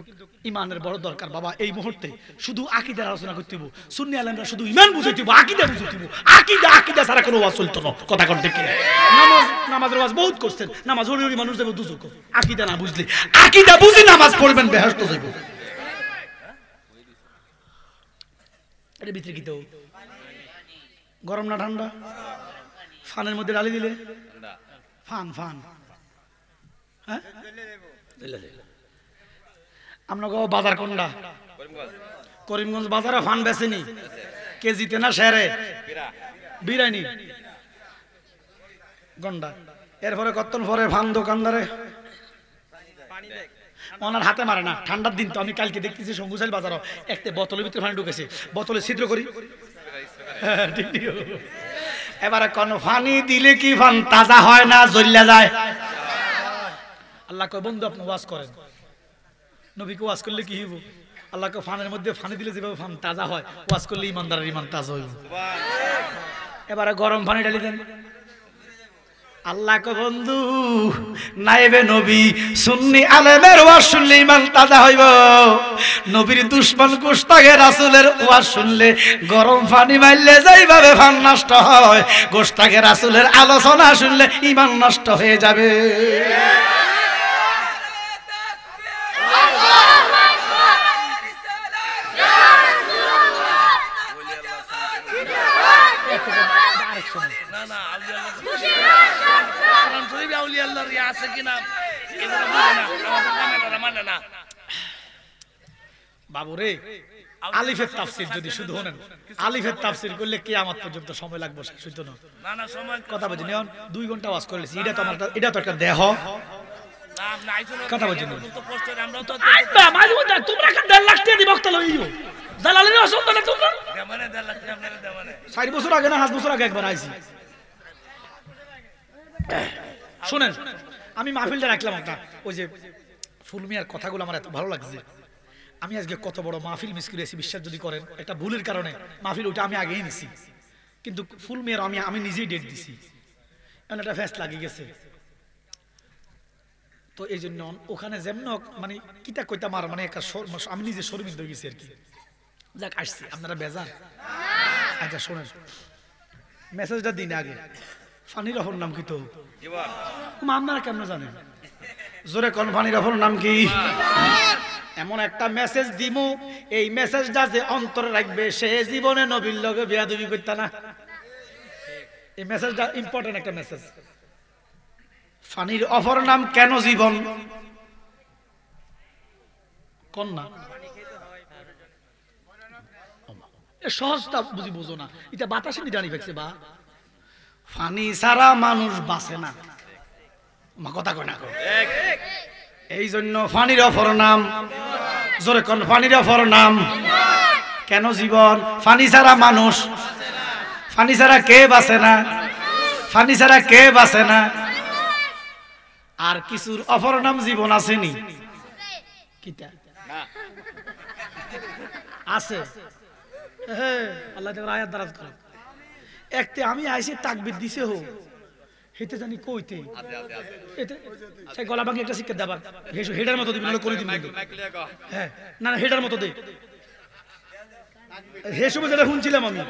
ইমানের বড় দরকার বাবা। এই মুহূর্তে শুধু আকীদার আলোচনা করতে হইব, সুন্নি আলেমরা শুধু ইমান বুঝাইতে হইব, আকীদা বুঝাইতে হইব। আকীদা, আকীদা ছাড়া কোনো ওয়াজ চলতো না, কথা কোন ঠিক কিনা? নামাজের ওয়াজ বহুত করছেন, নামাজ হলি মানুষ দেব দুজক। আকীদা না বুঝলে, আকীদা বুঝি নামাজ পড়বেন বেহেশত যাইব। এর ভিতরে কি তো গরম না ঠান্ডা? ফানের মধ্যে ডালি দিলে ফান ফান, হ্যাঁ আপনাকে বাজার কোনটা? করিমগঞ্জ বাজারে ফান বেচেনি কেজিতে না শেরে? বিরানি গন্ডা। এরপরে কতক্ষণ পরে ফান দোকানদারে ওনার হাতে মারে না। ঠান্ডার দিন তো, আমি কালকে দেখতেছি সঙ্গুশাল বাজারও একটা বোতলের ভিতরে ফানি ঢুকেছে, বোতলে ছিদ্র করি। এবারে কোন ফানি দিলে কি ফান তাজা হয় না জ্বলিয়া যায়? আল্লাহ কয় বন্ধু আপনি ওয়াজ করেন, নবীকে ওয়াজ করলে কি হইব? আল্লাহকে ফানের মধ্যে ফানি দিলে যেভাবে ফান তাজা হয়, ওয়াজ করলে ইমানদারের ইমান তাজা হইব। এবারে গরম পানি ঢালি দেন। আল্লাহ কয় বন্ধু নাইবে নবী সুন্নি আলেমের ওয়াজ শুনলে ইমান তাজা হইব, নবীর দুশমন গোশতাকে রাসূলের ওয়াজ শুনলে গরম পানি মারলে যেইভাবে ফান নষ্ট হয়, গোশতাকে রাসূলের আলোচনা শুনলে ইমান নষ্ট হয়ে যাবে। বাবুরে আলিফের তাফসীর যদি শুধু শুনেন, আলিফের তাফসীর করলে কিয়ামত পর্যন্ত সময় লাগবে, শেষ হইতো না। না সময় কথা বলছি, 2 ঘন্টা ওয়াজ করলেছি, এটা তো আমার, এটা তো একটা দেহ কথা বলছি। তোমরা 1.5 লাখ টাকা দিয়ে বক্তা লইও, জালালের অসুন্দর না তোমরা 4 বছর আগে না 5 বছর আগে একবার আইছি। শুনেন আমি মাহফিলটা রাখলাম একটা, ওই যে ফুলমিয়ার কথাগুলো আমার এত ভালো লাগছে। আমি আজকে কত বড় মাহফিল মিস করেছি বিশ্বাস যদি করেন, একটা ভুলের কারণে মাহফিল ওটা আমি আগেই নিছি, কিন্তু ফুলমিয়ার আমি নিজেই ডেট দিছি, এখন একটা ফ্যাস লাগিয়ে গেছে। তো এই জন্য ওখানে যেমন মানে কিতা কইতাম আর মানে একটা আমি নিজে শর্মিন্দা হয়ে গেছি আর কি। যাক আসছি, আপনারা বেজার? আচ্ছা শোনেন মেসেজটা দিন আগে, ফানির অপর নাম কি? তো আপনারা কেমন জানেন? জোরে কোন ফানির অপর নাম কি? এমন একটা মেসেজ দিমু, এই মেসেজটা যে অন্তরে রাখবে সে জীবনে নবীর লগে বিয়াদবি করতে না। এই মেসেজটা ইম্পর্টেন্ট একটা মেসেজ। ফানির অপর নাম কেন জীবন? কোন না সহজটা বুঝি বুঝো না, এটা বাতাসে নিদানি ফেকছে বা ফানি সারা মানুষ বাঁচে না, কথা কয় না। এই জন্য ফানির অপর নাম, জোরে কোন ফানির অপর নাম কেন জীবন? ফানি ছাড়া মানুষ, ফানি ছাড়া কে বাঁচে না, ফানি ছাড়া কে বাঁচে না। আর কিছুর অপর নাম জীবন আসেনি? কিটা আছে? আল্লাহ আয়াত দারাজ করে। একতে আমি আইসি তাকবীর দিছে হো হেতে জানি কইতে এতে সেই গলা ভাঙি একটা শিক্ষা দেবার হেডার মতো দিবি না করে দিবি। হ্যাঁ না হেডার মতো দে, হে সময় যেটা শুনছিলাম আমি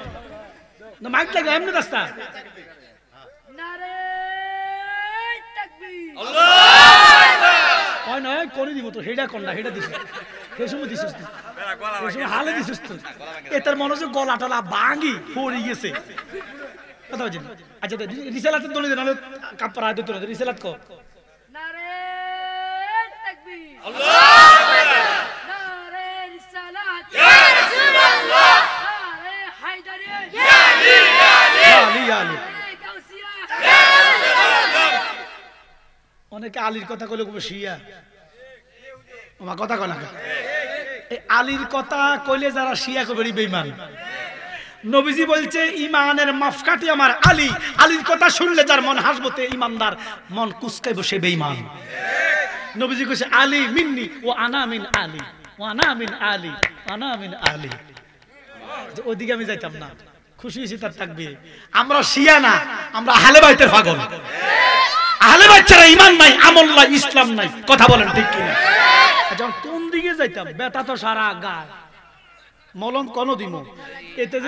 না মাইক লাগা এমনি রাস্তা নারে তাকবীর আল্লাহু আকবার নয় করে দিব তো হেডা কোনটা হেডা দিছিস হে সময় দিছিস তুই এই সময় হালে দিছিস তুই এটার মনোযোগ গলা টলা ভাঙি পড়ে গেছে কথা বলছেন। আচ্ছা রিসালাতের দলে নালে কাপড় আয় দিতে রিসালাত কর নারে তাকবীর আল্লাহু আকবার নারে রিসালাত ইয়া রাসূলুল্লাহ নারে হায়দারি ইয়া আলী ইয়া আলী ইয়া আলী গাউসিয়া ইয়া রাসূলুল্লাহ। অনেকে আলীর কথা কইলে কবে শিয়া ওমা কথা কয় না, এই আলীর কথা কইলে যারা শিয়া কবে বেঈমান। নবীজি বলছে ইমানের মাপকাঠি আমার আলী, আলীর কথা শুনলে যার মন হাসবতে ইমানদার, মন কুসকাইব সে বেঈমান। নবীজি কইছে আলী মিন্নি ও আনা মিন আলী, ও আনা মিন আলী, আনা মিন আলী। ওইদিকে আমি যাইতাম না, খুশি হয়েছি তার তাকবীর। আমরা শিয়া না, আমরা আহলে বাইতের পাগল। আহলে বাইত ছাড়া ঈমান নাই, আমল নাই, ইসলাম নাই, কথা বলেন ঠিক কিনা? যখন কোন দিকে যাইতাম বেতা তো সারা গায় মলম কোন দিম। এতে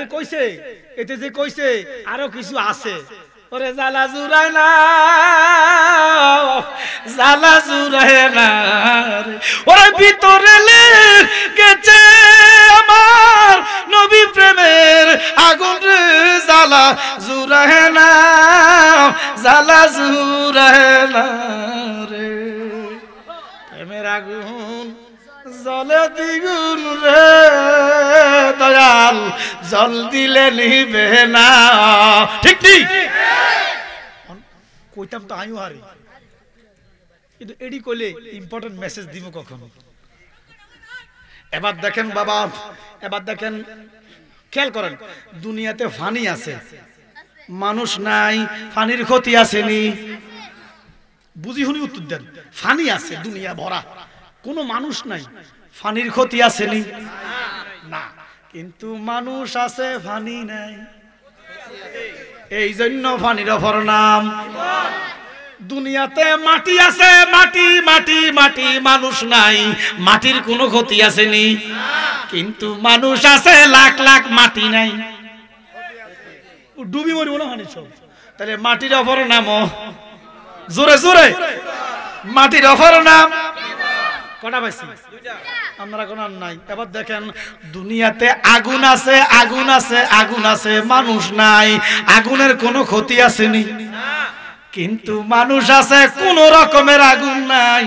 যে কইছে আরো কিছু আছে। ওরে জালা জুরায় না, জালা জুরায় না, ওরে ভিতরে গেছে আমার নবী প্রেমের আগুন রে, জালা জুরায় না, জালা জুরায় না রে, প্রেমের আগুন জলে দ্বিগুণ রে, দয়াল জল দিলে নিবে না। ঠিক ঠিক কইতাম তো আইও হারি, কিন্তু এডি কইলে ইম্পর্টেন্ট মেসেজ দিব কখন? এবার দেখেন বাবা, এবার দেখেন খেয়াল করেন, দুনিয়াতে ফানি আছে মানুষ নাই, ফানির ক্ষতি আসেনি? বুঝি শুনি উত্তর দেন। ফানি আছে দুনিয়া ভরা, কোনো মানুষ নাই, ফানির ক্ষতি আসেনি? না, কিন্তু মানুষ আছে ফানি নাই, এই জন্য ফানির অপর নাম। দুনিয়াতে মাটি আছে, মাটি মাটি মাটি, মানুষ নাই, মাটির কোনো ক্ষতি আসেনি, কিন্তু মানুষ আছে লাখ লাখ, মাটি নাই, ডুবি মরিব না ফানি সব। তাহলে মাটির অপর নাম, জোরে জোরে মাটির অপর নাম কটা পাইছি? আমরা কোন নাই। এবার দেখেন দুনিয়াতে আগুন আছে, আগুন আছে, আগুন আছে, মানুষ নাই, আগুনের কোনো ক্ষতি আসেনি, কিন্তু মানুষ আছে, কোন রকমের আগুন নাই।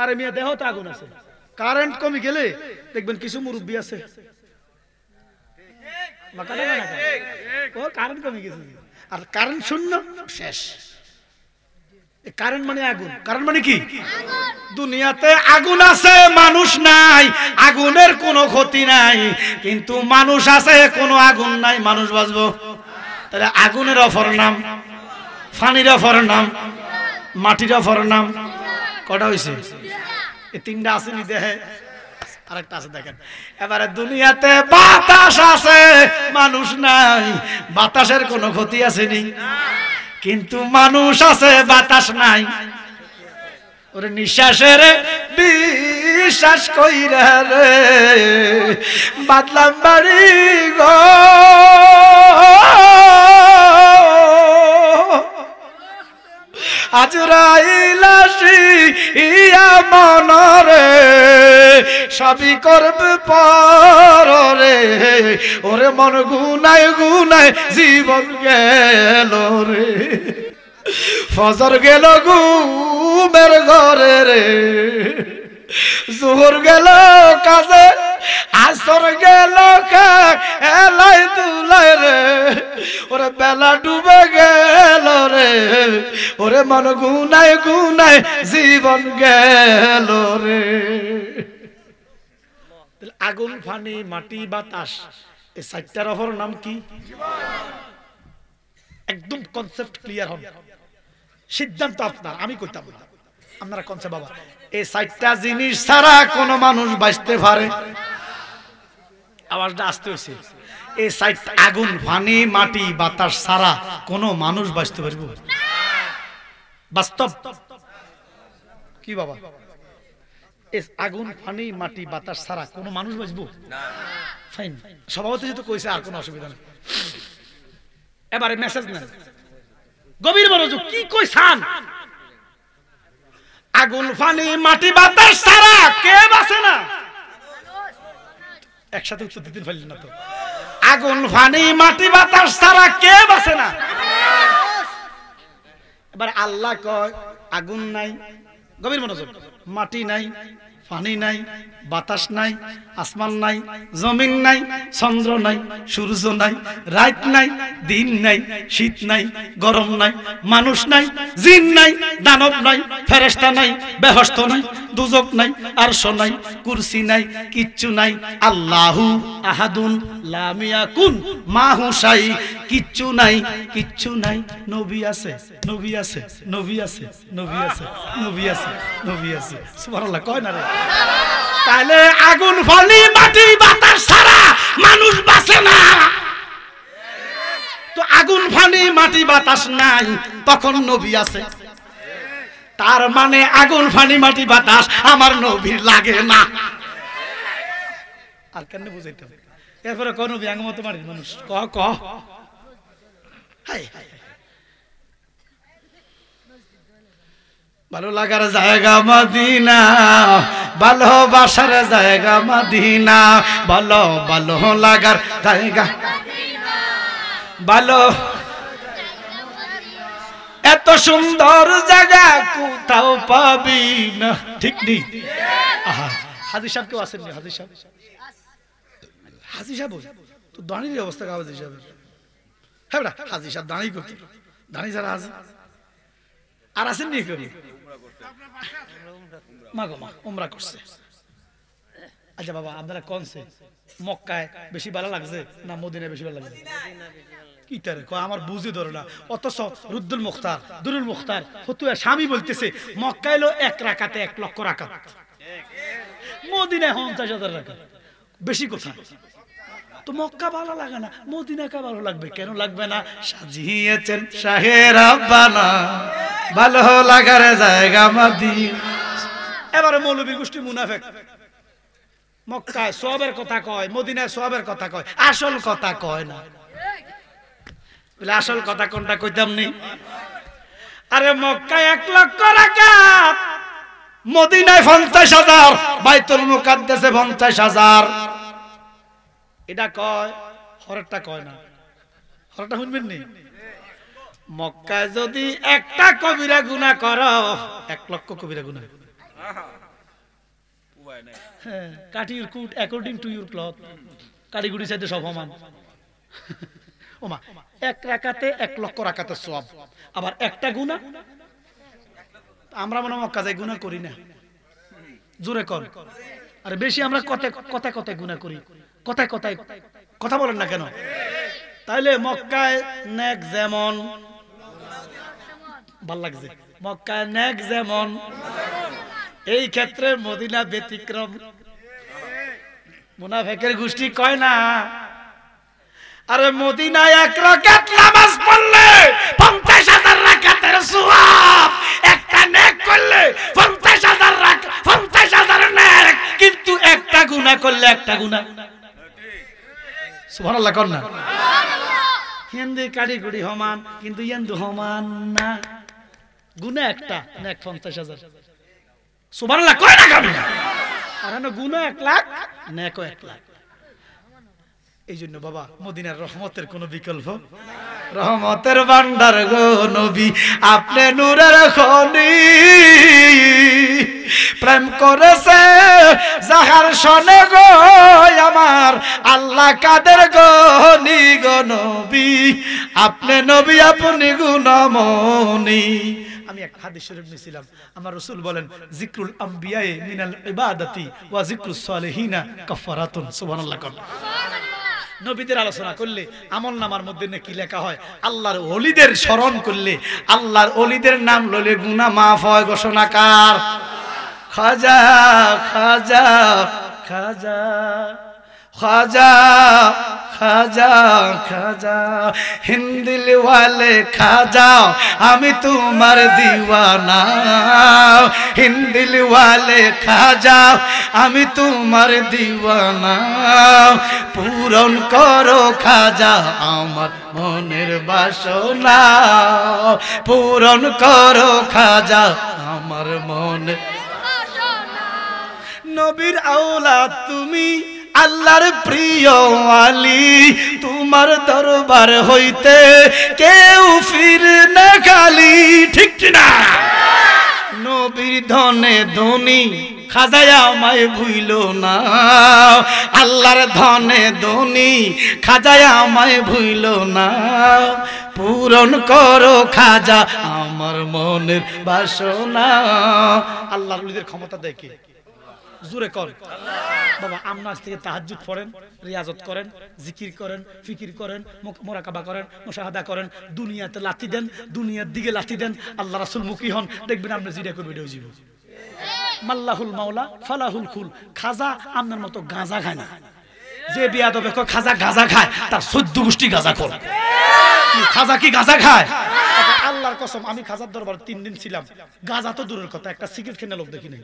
আরে মিয়া দেহ তো আগুন আছে, কারেন্ট কমে গেলে দেখবেন কিছু মুরব্বী আছে কারেন্ট কমে গেছে, আর কারেন্ট শূন্য শেষ। কারেন্ট মানে আগুন, কারেন্ট মানে কি? দুনিয়াতে আগুন আছে, মানুষ নাই, আগুনের কোনো ক্ষতি নাই, কিন্তু মানুষ আছে, কোনো আগুন নাই, মানুষ বাঁচবো? তাহলে আগুনের অপর নাম, পানির অপর নাম, মাটির অপর নাম কটা হয়েছে? এই তিনটা আসেনি দেহে, আরেকটা আছে দেখেন। এবারে দুনিয়াতে বাতাস আছে, মানুষ নাই, বাতাসের কোনো ক্ষতি আসেনি, কিন্তু মানুষ আছে, বাতাস নাই। ওরে নিঃশ্বাসের বিশ্বাস কইরা রে বাদলাম বাড়ি গো, আজরাইল আসিয়া মনরে সবই করবে পরে, ওরে মন গুনায় গুনায় জীবন গেল রে, ফজর গেল ঘুমের ঘরে রে, জোহর গেল কাজে, আসর গেল খেলায় দুলায় রে, ওরে বেলা ডুবে গেল রে, ওরে মন গুনায় গুনায় জীবন গেল রে। আগুন, পানি, মাটি, বাতাস, এই চারটার অপর নাম কি? একদম কনসেপ্ট ক্লিয়ার হন, সিদ্ধান্ত আপনার, আমি কইতাম না, আপনারা কনসেপ্ট। বাবা এই চারটা জিনিস ছাড়া কোন মানুষ বাঁচতে পারে? আওয়াজটা আসতে হয়েছে। এই চারটা আগুন, পানি, মাটি, বাতাস ছাড়া কোন মানুষ বাঁচতে পারবে? বাস্তব কি বাবা? এই আগুন, পানি, মাটি, বাতাস ছাড়া কোন মানুষ বাঁচবো না? ফাইন, সভাপতি যেহেতু কইছে আর কোনো অসুবিধা নেই। এবারে মেসেজ নেন, গভীর মনোযোগ, কি কইছান? আগুন, পানি, মাটি, বাতাস ছাড়া কে বাঁচে না? একসাথে উত্তর দিতে পারলেন না তো। আগুন, পানি, মাটি, বাতাস ছাড়া কে বাঁচে না? এবার আল্লাহ কয় আগুন নাই, গভীর মনোযোগ, মাটি নাই, পানি নাই, বাতাস নাই, আসমান নাই, জমিন নাই, চন্দ্র নাই, সূর্য নাই, রাত নাই, দিন নাই, শীত নাই, গরম নাই, মানুষ নাই, জিন নাই, দানব নাই, ফেরেশতা নাই, বেহেশত নাই, দুজক নাই, আরশ নাই, কুরসি নাই, কিচ্ছু নাই। আল্লাহু আহাদুন লাম ইয়াকুন মাহু শাই, কিচ্ছু নাই, কিচ্ছু নাই। নবী আছে, নবী আছে, নবী আছে, নবী আছে, নবী আছে, নবী আছে। সুবহানাল্লাহ কয় না রে? তাহলে আগুন, পানি, মাটি, বাতাস ছাড়া মানুষ বাঁচে না। তো আগুন, পানি, মাটি, বাতাস নাই, তখন নবী আছে, তার মানে আগুন, পানি, মাটি, বাতাস আমার নবীর লাগে না। আর কেন বুঝাইতে হবে? এরপরে কোন নবী আঙ্গ মতো মারির মানুষ ক ক হাই হাই, ভালো লাগার জায়গা মদিনা, ভালোবাসার জায়গা মদিনা, ভালো ভালো লাগার জায়গা, ভালো এত সুন্দর জায়গা কোথাও পাবি না। ঠিক নেই? হাজি সাহেব কেউ আসেননি? হাজি সাহেব, হাজি সাহেব তো দাঁড়িয়ে অবস্থা কাজ হিসাবে, হ্যাঁ হাজি সাহেব দাঁড়িয়ে করতে, দাঁড়িয়ে যারা আছে আর আসেননি কেউ? মা গো মা উমরা করছে। আচ্ছা বাবা আপনারা কোনছে, মক্কায় বেশি ভালো লাগছে না মদিনায় বেশি ভালো লাগছে? কি তারে কয় আমার বুঝে ধরে না। অথচ রুদ্দুল মুখতার, দুরুল মুখতার ফতুয়া স্বামী বলতেছে মক্কায় এলো 1 রাকাতে 1 লক্ষ রাকাত, মদিনায় 50,000 রাকাত, বেশি কোথায়? তো মক্কা ভালো লাগে না, মদিনা কা ভালো লাগবে? কেন লাগবে না? সাজিয়েছেন শাহে রাব্বানা, ভালো লাগার জায়গা মদিনা। এবারে মৌলবী গোষ্ঠী মুনাফিক, মক্কায় সওয়াবের কথা কয়, মদিনায় সওয়াবের কথা কয়, আসল কথা কয় না। বলে আসল কথা কোনটা কইতাম নি? আরে মক্কায় 1 লক্ষ রাকাত, মদিনায় 50,000, বাইতুল মুকাদ্দাসে 50,000। এটা কয়, হরেরটা কয় না। হরেরটা শুনবেন নি? মক্কায় যদি একটা কবিরা গুনাহ করো 1 লক্ষ কবিরা গুনাহ। কাট ইউর কুট অ্যাকর্ডিং টু ইউর ক্লথ, কারিগুড়ি চাইতে সব সমান। ওমা 1 রাকাতে 1 লক্ষ রাকাতের সওয়াব, আবার একটা গুনাহ আমরা মনে মক্কা যাই গুনাহ করি না, জোরে কর। আরে বেশি আমরা কথায় কথায় গুনাহ করি, কথায় কথায় কথা বলেন না কেন? তাইলে মক্কায় নেক যেমন, ভাল লাগছে, মক্কায় নেক যেমন, এই ক্ষেত্রে মদিনা ব্যতিক্রম। মুনাফিকের গোষ্ঠী কয় না, আরে মদিনায় এক রাকাত নামাজ পড়লে 50,000 রাকাতের সওয়াব, একটা নেক করলে 50,000 রাকাত, 50,000 নেক, কিন্তু একটা গুনাহ করলে একটা গুনাহ। সুবহানাল্লাহ কর না। হিন্দি কাড়ি গুড়ি সমান, কিন্তু ইন্দু সমান না, গুনাহ একটা, নেক 50,000। সুবহানাল্লাহ কয় না কেন? আর গুনাহ 1 লাখ, নেকও 1 লাখ। এই জন্য বাবা মদিনার রহমতের কোন বিকল্প, রহমতের ভান্ডার গো নবী, আপনি নূরের খনি, প্রেম করেছে যাহার সনে গো আমার আল্লাহ কাদের গনি গো নবী, আপনি নবী আপনি গুণমনি। আমি এক হাদিস শরীফ নিছিলাম, আমার রাসূল বলেন যিকরুল আম্বিয়া মিনাল ইবাদাতি ওয়া যিকরুস সালিহিনা কাফারাতুন। সুবহানাল্লাহ। নবীদের আলোচনা করলে আমল নামার মধ্যে নেকি লেখা হয়, আল্লাহর ওলিদের স্মরণ করলে, আল্লাহর ওলিদের নাম লইলে গুনাহ মাফ হয়। ঘোষণাকার খাজা খাজা খাজা খাজা খাজা খাজা, হিন্দিল ওয়ালে খাজা আমি তোমার দিওয়ানা, হিন্দিল ওয়ালে খাজা আমি তোমার দিওয়ানা, পূরণ করো খাজা আমার মনের বাসনা, পূরণ করো খাজা আমার মনের বাসনা। নবীর আওলাদ তুমি, আল্লাহর প্রিয় আলী, তোমার দরবার হইতে কেউ ফিরে না খালি, ঠিক না? নবীর ধনে ধনী খাজায় আমায় ভুইল না, আল্লাহর ধনে ধনী খাজায় আমায় ভুইল না, পূরণ করো খাজা আমার মনের বাসনা। আল্লাহর ওলিদের ক্ষমতা দেখে জোরে কর বাবা। আমনাজ থেকে তাহাজ্জুদ পড়েন, রিয়াজত করেন, জিকির করেন, ফিকির করেন, মুরাকাবা করেন, মুশাহাদা করেন, দুনিয়াতে লাথি দেন, দুনিয়ার দিকে লাথি দেন, আল্লাহ রাসূল মুখী হন, দেখবেন আপনি জিরা করবে এটাও জীব। মাল্লাহুল মাওলা ফালাহুল কুল। খাজা আপনার মতো গাঁজা খায় না। যে বিয়াদবে খাজা গাঁজা খায়, তার 14 গোষ্ঠী গাঁজা করে। খাজা কি গাঁজা খায়? আল্লাহর কসম, আমি খাজার দরবার 3 দিন ছিলাম, গাঁজা তো দূরের কথা, একটা সিগারেট খেয়ে লোক দেখি নাই।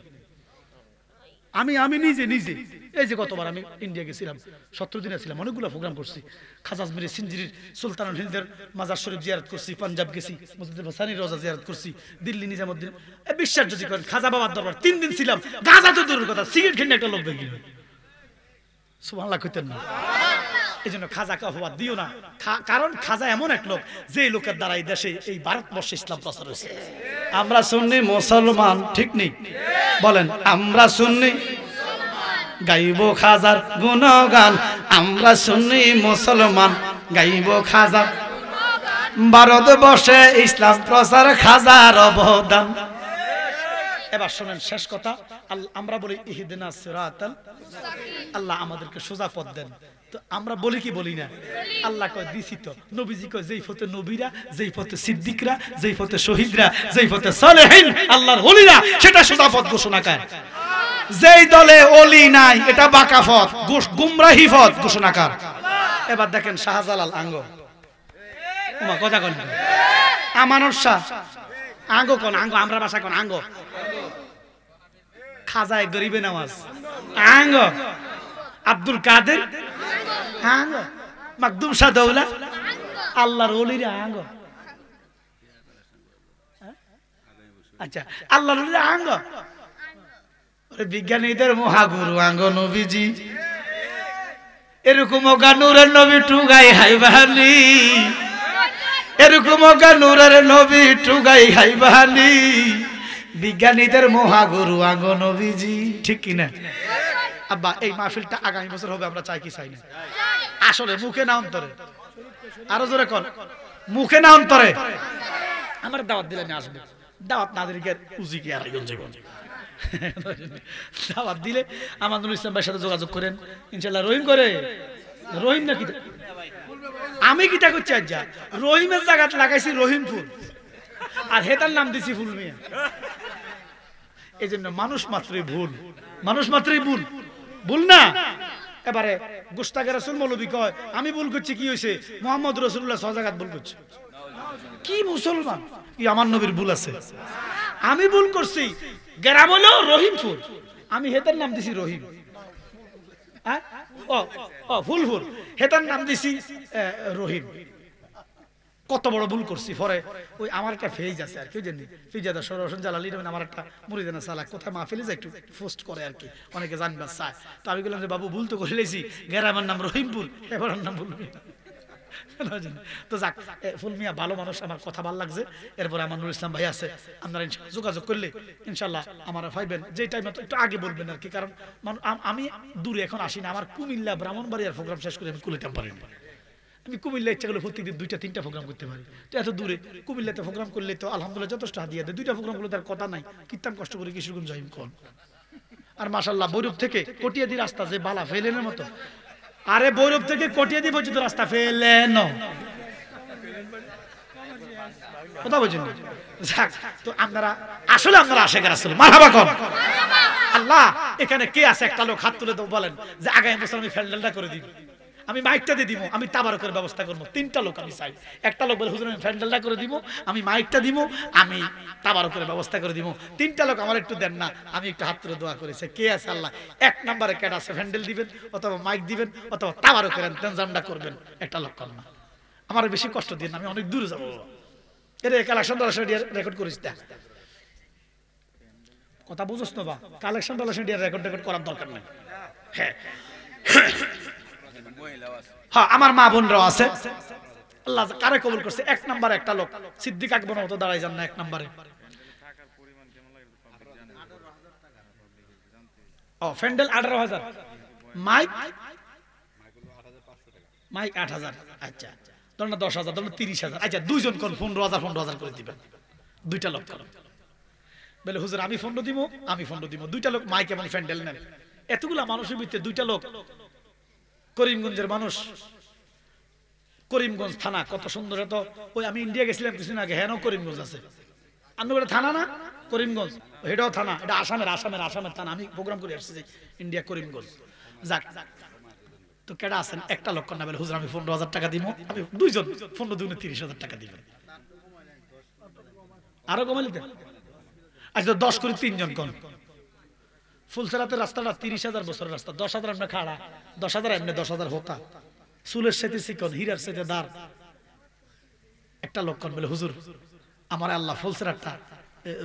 আমি নিজে এই যে গতবার আমি ইন্ডিয়া গেছিলাম, 17 দিনে ছিলাম, অনেকগুলো প্রোগ্রাম করছি, খাজা আজমিরি সিনজিরির সুলতানুল হিন্দের মাজার শরীফ জিয়ারত করছি, পাঞ্জাব গেছি, মসজিদে ভাসানীর রওজা জিয়ারত করছি, দিল্লি নিজামুদ্দিন। বিশ্বাস যদি করেন খাজা বাবার দরবার 3 দিন ছিলাম, গাঁজা তো দূরের কথা, সিগারেট খেয়ে একটা লোক দেখি। সুবহানাল্লাহ কইতেন না? এই জন্য খাজাকে অপবাদ দিও না, কারণ খাজা এমন এক লোক যে লোকের দ্বারা এই দেশে, এই ভারতবর্ষে ইসলাম প্রচার হয়েছে। আমরা সুন্নি মুসলমান, ঠিক নেই? বলেন আমরা সুন্নি, গাইব খাজার গুণগান, আমরা সুন্নি মুসলমান গাইব খাজার, ভারতবর্ষে ইসলাম প্রচার খাজার অবদান। এবার শুনেন শেষ কথা, আমরা বলি ইহদিনাস সিরাতাল মুস্তাকিম, আল্লাহ আমাদেরকে সোজা পথ দেন। তো আমরা বলি কি বলি না? আল্লাহ কয় দিছি তো। নবীজি কয় যেই পথে নবীরা, যেই পথে সিদ্দিকরা, যেই পথে শহীদরা, যেই পথে সালেহিন আল্লাহর ওলিরা, সেটা সোজা পথ ঘোষণা করে। যেই দলে ওলি নাই, এটা বাঁকা পথ, গুমরাহি পথ ঘোষণা কর। এবার দেখেন শাহজালাল আঙ্গ, ওমা কথা কোন আমানত শাহ আঙ্গ কোন আঙ্গ, আমরা ভাষা কোন আঙ্গ, খাজায় গরিবে নামাজ আঙ্গ, আব্দুল কাদের আঙ্গ, মাকদুম শাহ দৌলা আল্লাহর ওলিরা আঙ্গ। আচ্ছা আল্লাহর ওলিরা আঙ্গ, বিজ্ঞানীদের মহাগুরু আঙ্গ নবীজি। এরকম ওগা নূরের নবী টুগাই হাইবাহানি, এরকম ওগা নূরের নবী টুগাই হাইবাহানি, বিজ্ঞানীদের মহাগুরু আঙ্গ নবীজি, ঠিক কিনা? আব্বা এই মাহফিলটা আগামী বছর হবে, আমরা চাই কি চাই না? আসলে মুখে না অন্তরে, আরো জোরে কর, মুখে না অন্তরে। আমার দাওয়াত দিলে আমি আসবো, দাওয়াত না দিলে উজি কি আর একজন জীবন দাওয়াত দিলে আমানুল ইসলাম ভাইয়ের সাথে যোগাযোগ করেন ইনশাআল্লাহ। রহিম করে রহিম নাকি আমি কিটা করছি আজ রহিমের জায়গাতে লাগাইছি রহিমপুর আর হেতার নাম দিছি ফুল মিয়া। এই জন্য মানুষ মাত্রই ভুল, মানুষ মাত্রই ভুল, ভুল না। এবারে গুস্তাখে রাসূল মৌলবী কয় আমি ভুল করছি, কি হয়েছে? মুহাম্মদ রাসূলুল্লাহ 6 জায়গায় ভুল করছে। কি মুসলমান, কি আমার নবীর ভুল আছে? আমি ভুল করছি, গ্রাম হলো রহিমপুর, আমি হেতার নাম দিছি রহিম। ফুলপুর, হেতার নাম দিছি রহিম। কত বড় ভুল করছি। পরে ওই আমার একটা ফেজ আছে আর কি, জানি ফিজাদা সরোশন জালালি, আমার একটা মুরিদানা সালাক কোথায় মাহফিলে যায় একটু পোস্ট করে আর কি, অনেকে জানবার চায়। তো আমি বললাম যে বাবু ভুল তো করে লেছি, গ্রামের নাম রহিমপুর, এবার নাম ভুলবি তো যাক, ফুল মিয়া ভালো মানুষ, আমার কথা ভালো লাগছে। এরপরে আমার নুরুল ইসলাম ভাই আছে, আপনারা যোগাযোগ করলে ইনশাল্লাহ আমার পাইবেন। যে টাইমে একটু আগে বলবেন আর কি, কারণ আমি দূরে এখন আসি না। আমার কুমিল্লা ব্রাহ্মণবাড়িয়ার প্রোগ্রাম শেষ করে আমি কুলিতাম পারি না। আমি কুমিল্লা ইচ্ছা করলে প্রত্যেকদিন 2টা-3টা প্রোগ্রাম করতে পারি। তো এত দূরে কুমিল্লাতে প্রোগ্রাম করলে তো আলহামদুলিল্লাহ যথেষ্ট হাদিয়া দেয়। 2টা প্রোগ্রাম করলে তার কথা নাই, কীর্তন কষ্ট করে কিশোরগঞ্জ যাইম কোন। আর মাশাআল্লাহ বৈরব থেকে কটিয়াদি রাস্তা যে বালা ফেলেনের মতো, আরে বৈরব থেকে কটিয়াদি পর্যন্ত রাস্তা ফেলেন, কথা বলছেন। যাক, তো আপনারা আসলে আপনারা আশেকের রাসূল মারহাবা কোন। আল্লাহ এখানে কে আছে একটা লোক হাত তুলে দাও, বলেন যে আগামী বছর আমি প্যান্ডেলটা করে দিব, আমি মাইকটা দিয়ে দিব, আমি তাবারকের ব্যবস্থা করবো। 3টা লোক আমি চাই। একটা লোক বলে হুজুর আমি প্যান্ডেলটা করে দিব, আমি মাইকটা দিব, আমি তাবারকের ব্যবস্থা করে দিব। 3টা লোক আমার একটু দেন না, আমি একটু হাত তুলে দোয়া করেছে। কে আছে আল্লাহ? 1 নম্বরে কেডা আছে? প্যান্ডেল দিবেন অথবা মাইক দিবেন অথবা তাবারকের ইন্তজামটা করবেন। একটা লোক কর না, আমার বেশি কষ্ট দিন, আমি অনেক দূরে যাবো। এর কালেকশন রেকর্ড করিস, কথা বুঝোস না বা? কালেকশন রেকর্ড করার দরকার নেই। হ্যাঁ হ্যাঁ, আমার মা বোনরাও আছে, আল্লাহ কারে কবুল করছে। 1 নম্বরে একটা লোক সিদ্দিক আকবর মতো দাঁড়াই যান না 1 নম্বরে। প্যান্ডেল 18,000, মাইক 8,000, আচ্ছা ধরুন 10,000, ধরুন 30,000, আচ্ছা 2 জন কোন 15,000 করে দিবেন। 2টা লোক বলে হুজুর আমি ফন্ড দিব, আমি ফন্ড দিব। 2টা লোক মাইক এবং প্যান্ডেল নেন। এতগুলা মানুষের ভিতরে 2টা লোক, করিমগঞ্জের মানুষ, করিমগঞ্জ থানা কত সুন্দর। তো ওই আমি ইন্ডিয়া গেছিলাম কিছুদিন আগে, হ্যাঁ করিমগঞ্জ আছে, আন্নগড়ে থানা না করিমগঞ্জ, এটাও থানা, এটা আসামের থানা। আমি প্রোগ্রাম করে আসছি ইন্ডিয়া করিমগঞ্জ। যাক, তো কেডা আছেন? একটা লোক না বলে হুজুর আমি 15,000 টাকা দিব, আমি 2 জন 15 30,000 টাকা দিবেন। আরো কমালি দেন, আচ্ছা 10 করে 3 জন কোন। ফুলসরাতের রাস্তাটা 30,000 বছরের রাস্তা, 10,000 এমনি খাড়া, 10,000 এমনি 10,000 হোতা, চুলের সাথে চিকন, হীরার সাথে দাঁড়। একটা লোক কোন বলে হুজুর আমার আল্লাহ ফুলসরাতটা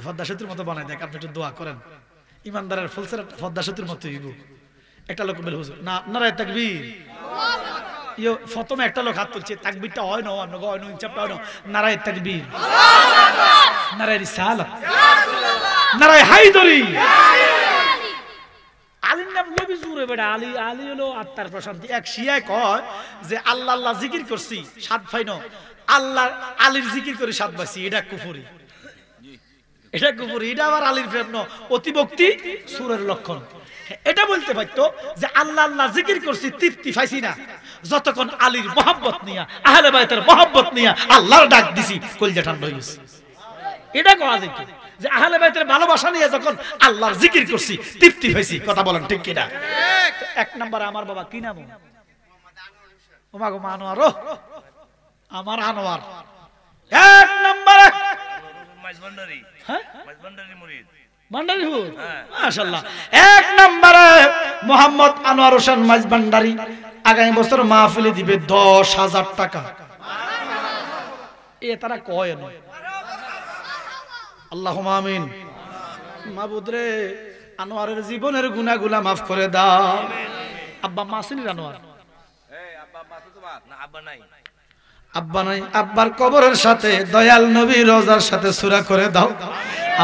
পদ্মা সেতুর মতো বানাই দেখ, আপনি একটু দোয়া করেন। ইমানদারের ফুলসরাত পদ্মা সেতুর মতো হইব। একটা লোক বলে হুজুর না, নারায়ে তাকবীর। ইয়ো প্রথমে একটা লোক হাত তুলছে, তাকবীরটা হয় না, অন্য হয় না, ইনচাপটা হয় না। নারায়ে তাকবীর, নারায়ে রিসালাত, নারায়ে হায়দারি। আলীর নাম লবি জুরে বেটা, আলী হলো আত্মার প্রশান্তি। এক শিয়ায় কয় যে আল্লাহ আল্লাহ জিকির করছি 7 ফাইনো, আল্লাহ আলীর জিকির করে 7 বাসি, এটা কুফরি, এটা কুফরি। এটা আবার আলীর প্রেম ন, অতিভক্তি সূরের লক্ষণ। এটা বলতে পারতো যে আল্লাহ আল্লাহ জিকির করছি, তৃপ্তি পাইছি না যতক্ষণ আলীর মহব্বত নিয়া, আহলে বাইতের মহব্বত নিয়া আল্লাহর ডাক দিছি, কলিজা ঠান্ডা হয়ে গেছে। এটা কওয়া যেত যে আহলে বাইতের ভালোবাসা নিয়ে যখন আল্লাহর জিকির করছি, তৃপ্তি পাইছি। কথা বলেন ঠিক কিনা? 1 নম্বরে আমার বাবা কি নাম? ওমাগো আনোয়ার, আমার আনোয়ার 1 নম্বরে মাইজভান্ডারি। হ্যাঁ মাইজভান্ডারি মুরিদ, ভান্ডারি হুজুর মাশাআল্লাহ। 1 নম্বরে মোহাম্মদ আনোয়ার হোসেন মাইজভান্ডারি আগামী বছর মাহফিলে দিবে 10,000 টাকা। এ তারা কয় না, আল্লাহুম্মা আমিন। মাবুদ রে আনোয়ারের জীবনের গুনাহগুলো maaf করে দাও। আব্বা মাসিনী আনোয়ার, আব্বা নাই, আব্বার কবরের সাথে দয়াল নবীর রওজার সাথে সূরা করে দাও।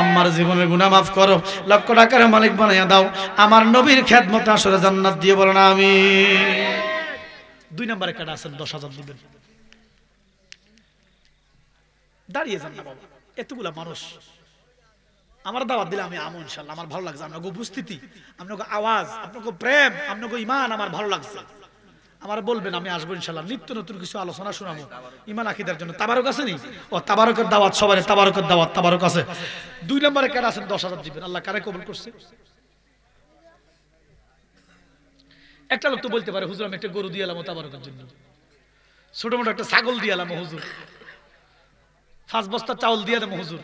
আমার জীবনের গুনাহ maaf করো, লক্ষ টাকার মালিক বানাইয়া দাও। আমার নবীর খেদমতে আসরে জান্নাত দিয়ে বলেন আমিন। 2 নম্বরে কাটা আছেন 10,000 দিবেন। দাঁড়িয়ে যান না বাবা, এতগুলা মানুষ আমার দাওয়াত দিলে আমি আমো ইনশাআল্লাহ। আমার ভালো লাগছে আপনাকে উপস্থিতি, আপনাকে আওয়াজ, আপনাকে প্রেম, আপনাকে ঈমান আমার ভালো লাগছে। আমার বলবেন আমি আসবো ইনশাআল্লাহ। নিত্য নতুন কিছু আলোচনা শোনাবো ঈমান আকীদার জন্য। তাবারক আছে নি? ও তাবারকের দাওয়াত, সবারে তাবারকের দাওয়াত। তাবারক আছে। 2 নম্বরে কারা আছেন 10,000 দিবেন। আল্লাহ কারে কবুল করছে? একটা লোক তো বলতে পারে হুজুর আমি একটা গরু দিয়ে এলাম তাবারকের জন্য, ছোট মোটো একটা ছাগল দিয়ে এলাম হুজুর, 5 বস্তা চাউল দিয়ে দেবো হুজুর।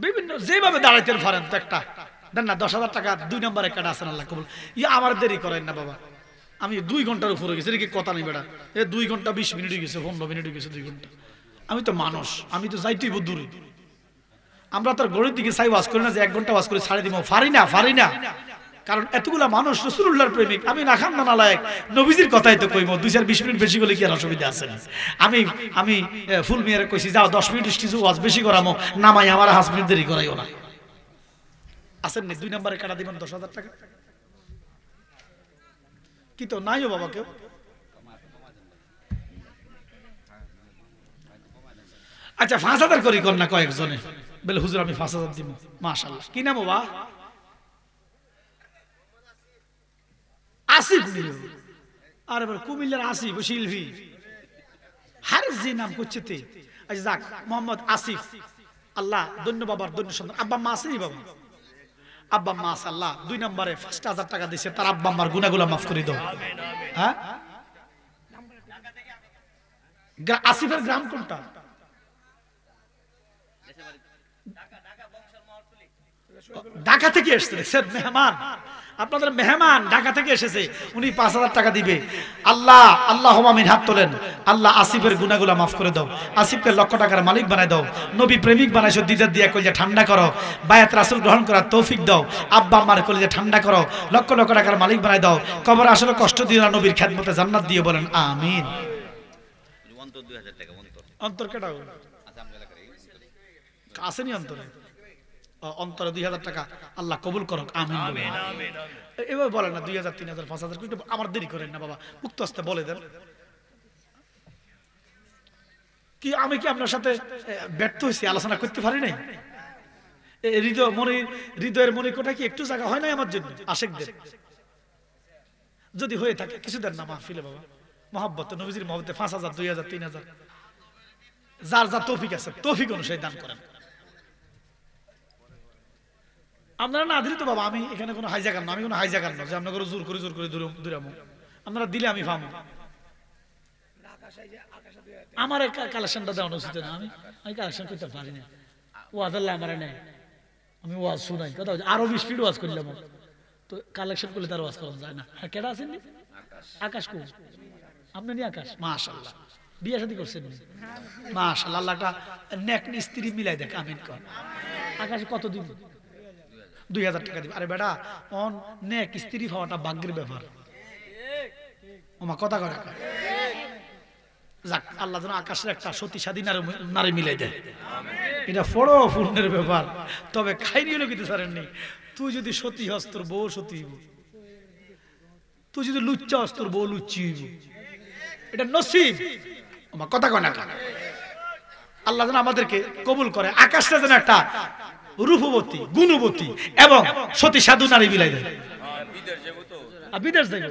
বিভিন্ন যেভাবে দাঁড়াইতে পারেন তো একটা দেন না। 10,000 টাকা 2 নম্বরে কাটা আছেন। আল্লাহ কবুল। আমার দেরি করেন না বাবা, আমি 2 ঘন্টার উপরে গেছি, এটা কি কথা নেই বেটা। 2 ঘন্টা 20 মিনিট হয়ে গেছে, 15 মিনিট হয়ে গেছে, 2 ঘন্টা। আমি তো মানুষ, আমি তো যাইতেই দূরে। আমরা তো গড়ের দিকে চাই ওয়াজ করি না যে 1 ঘন্টা ওয়াজ করে ছাড়ে দিব, পারি না। কারণ এতগুলা মানুষ রাসূলুল্লাহর প্রেমিক, আমি না খান না নালায়েক, নবীজির কথাই তো কইমো। 2-20 মিনিট বেশি করলে কি আর অসুবিধা আছে? আমি ফুল মিয়ারে কইছি যাও 10 মিনিট স্টিজু ওয়াজ বেশি করামো, নামাই আমার 5 মিনিট দেরি করাইও না। আসেন নি 2 নম্বরে কাটা দিবেন 10,000 টাকা। কি তো নাইও বাবা কেউ? আচ্ছা 5,000 করি কর না কয়েকজনে বলে হুজুর আমি 5,000 দিব। মাশাআল্লাহ। কি নাম বাবা? আসিফ। আরে বল কুমিল্লার আসিফ শিল্পী হার যে নাম করছে তে। আচ্ছা যাক মোহাম্মদ আসিফ, আল্লাহ ধন্য বাবার ধন্য সন্তান। আব্বা মা আছে বাবা? আব্বা মা আল্লাহ 2 নম্বরে 5,000 টাকা দিছে, তার আব্বা আম্মার গুনাহগুলো মাফ করে দাও। হ্যাঁ আসিফের গ্রাম কোনটা? ঢাকা থেকে এসেছে মেহমান, আপনাদের মেহমান ঢাকা থেকে এসেছে, উনি 5,000 টাকা দিবে। আল্লাহ আল্লাহুম্মা আমিন। হাত তোলেন। আল্লাহ আসিফের গুনাহগুলো মাফ করে দাও, আসিফকে লক্ষ টাকার মালিক বানাই দাও, নবী প্রেমিক বানাইছো, দিদার দিয়া কলিজা ঠান্ডা করো, বায়াত রাসূল গ্রহণ করার তৌফিক দাও, আব্বা আম্মার কলিজা ঠান্ডা করো, লক্ষ লক্ষ টাকার মালিক বানাই দাও, কবরে আসলে কষ্ট দিও না, নবীর খেদমতে জান্নাত দিও, বলেন আমিন। অন্তর 2000 টাকা অন্তর কেটাও আসেনি অন্তরে, অন্তরে 2,000 টাকা আল্লাহ কবুল করুক আমিন। এবার বলেন না 2,000 3,000 5,000 কিন্তু আমার দেরি করেন না বাবা, মুক্ত আস্তে বলে দেন। কি আমি কি আপনার সাথে ব্যর্থ হয়েছি, আলোচনা করতে পারি নাই? হৃদয়ের মনে কোটা কি একটু জায়গা হয় নাই আমার জন্য আশেকদের? যদি হয়ে থাকে কিছু দেন না মাহফিলে বাবা, মহব্বত নবীজির মহব্বতে 5,000 2,000 3,000 যার যা তৌফিক আছে তৌফিক অনুযায়ী দান করেন। আপনারা না দিলে তো বাবা আমি এখানে কোনো হাইজাকার না, আমি কোনো হাইজাকার না যে আপনাকে জোর করে দূরামো। আপনারা দিলে আমি পাবো। আমার কালেকশনটা দেওয়া উচিত না, আমি কালেকশন করতে পারি না। ওয়াজ আল্লাহ আমার নেয়, আমি ওয়াজ শুনাই কথা আরো 20 মিনিট ওয়াজ করলাম, তো কালেকশন করলে তার ওয়াজ করা যায় না। আর কেডা আছেন আকাশ কো আপনি নি আকাশ? মাশাআল্লাহ বিয়ে শাদী করছেন মাশাআল্লাহ, আল্লাহ একটা নেক স্ত্রী মিলাই দেখ আমিন কর। আকাশ কত দিব? 2,000 টাকা দিব। আরে বেটা অন নেক স্ত্রী পাওয়াটা ভাগ্যের ব্যাপার। ওমা কথা কয় টাকা যাক, আল্লাহ যেন আকাশের একটা সতী স্বাধীন নারী মিলাই দেয়, এটা বড় পুণ্যের ব্যাপার। তবে খাইনি হলো কিন্তু ছাড়েননি, তুই যদি সতী হস তোর বউ সতী হইব, তুই যদি লুচ্চা হস তোর বউ লুচ্চি হইব, এটা নসিব। ওমা কথা কয় না, আল্লাহ যেন আমাদেরকে কবুল করে, আকাশটা যেন একটা রূপবতী গুণবতী এবং সতী সাধু নারী মিলাই দেয়। বিদেশ যাইব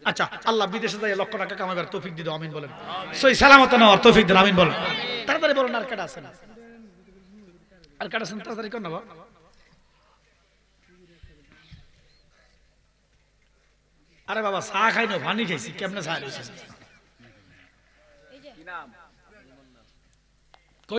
আচ্ছা, আল্লাহ বিদেশে যাই লক্ষ টাকা কামাইবার তৌফিক দিও আমিন বলেন। সই সালামত নেওয়ার তৌফিক দেন আমিন বলেন। তাড়াতাড়ি বলেন আর কাটা আছে না? আর কাটা আছেন তাড়াতাড়ি কর না বাবা। আরে বাবা চা খাই না, পানি খাইছি, কেমনে চা খাইছি?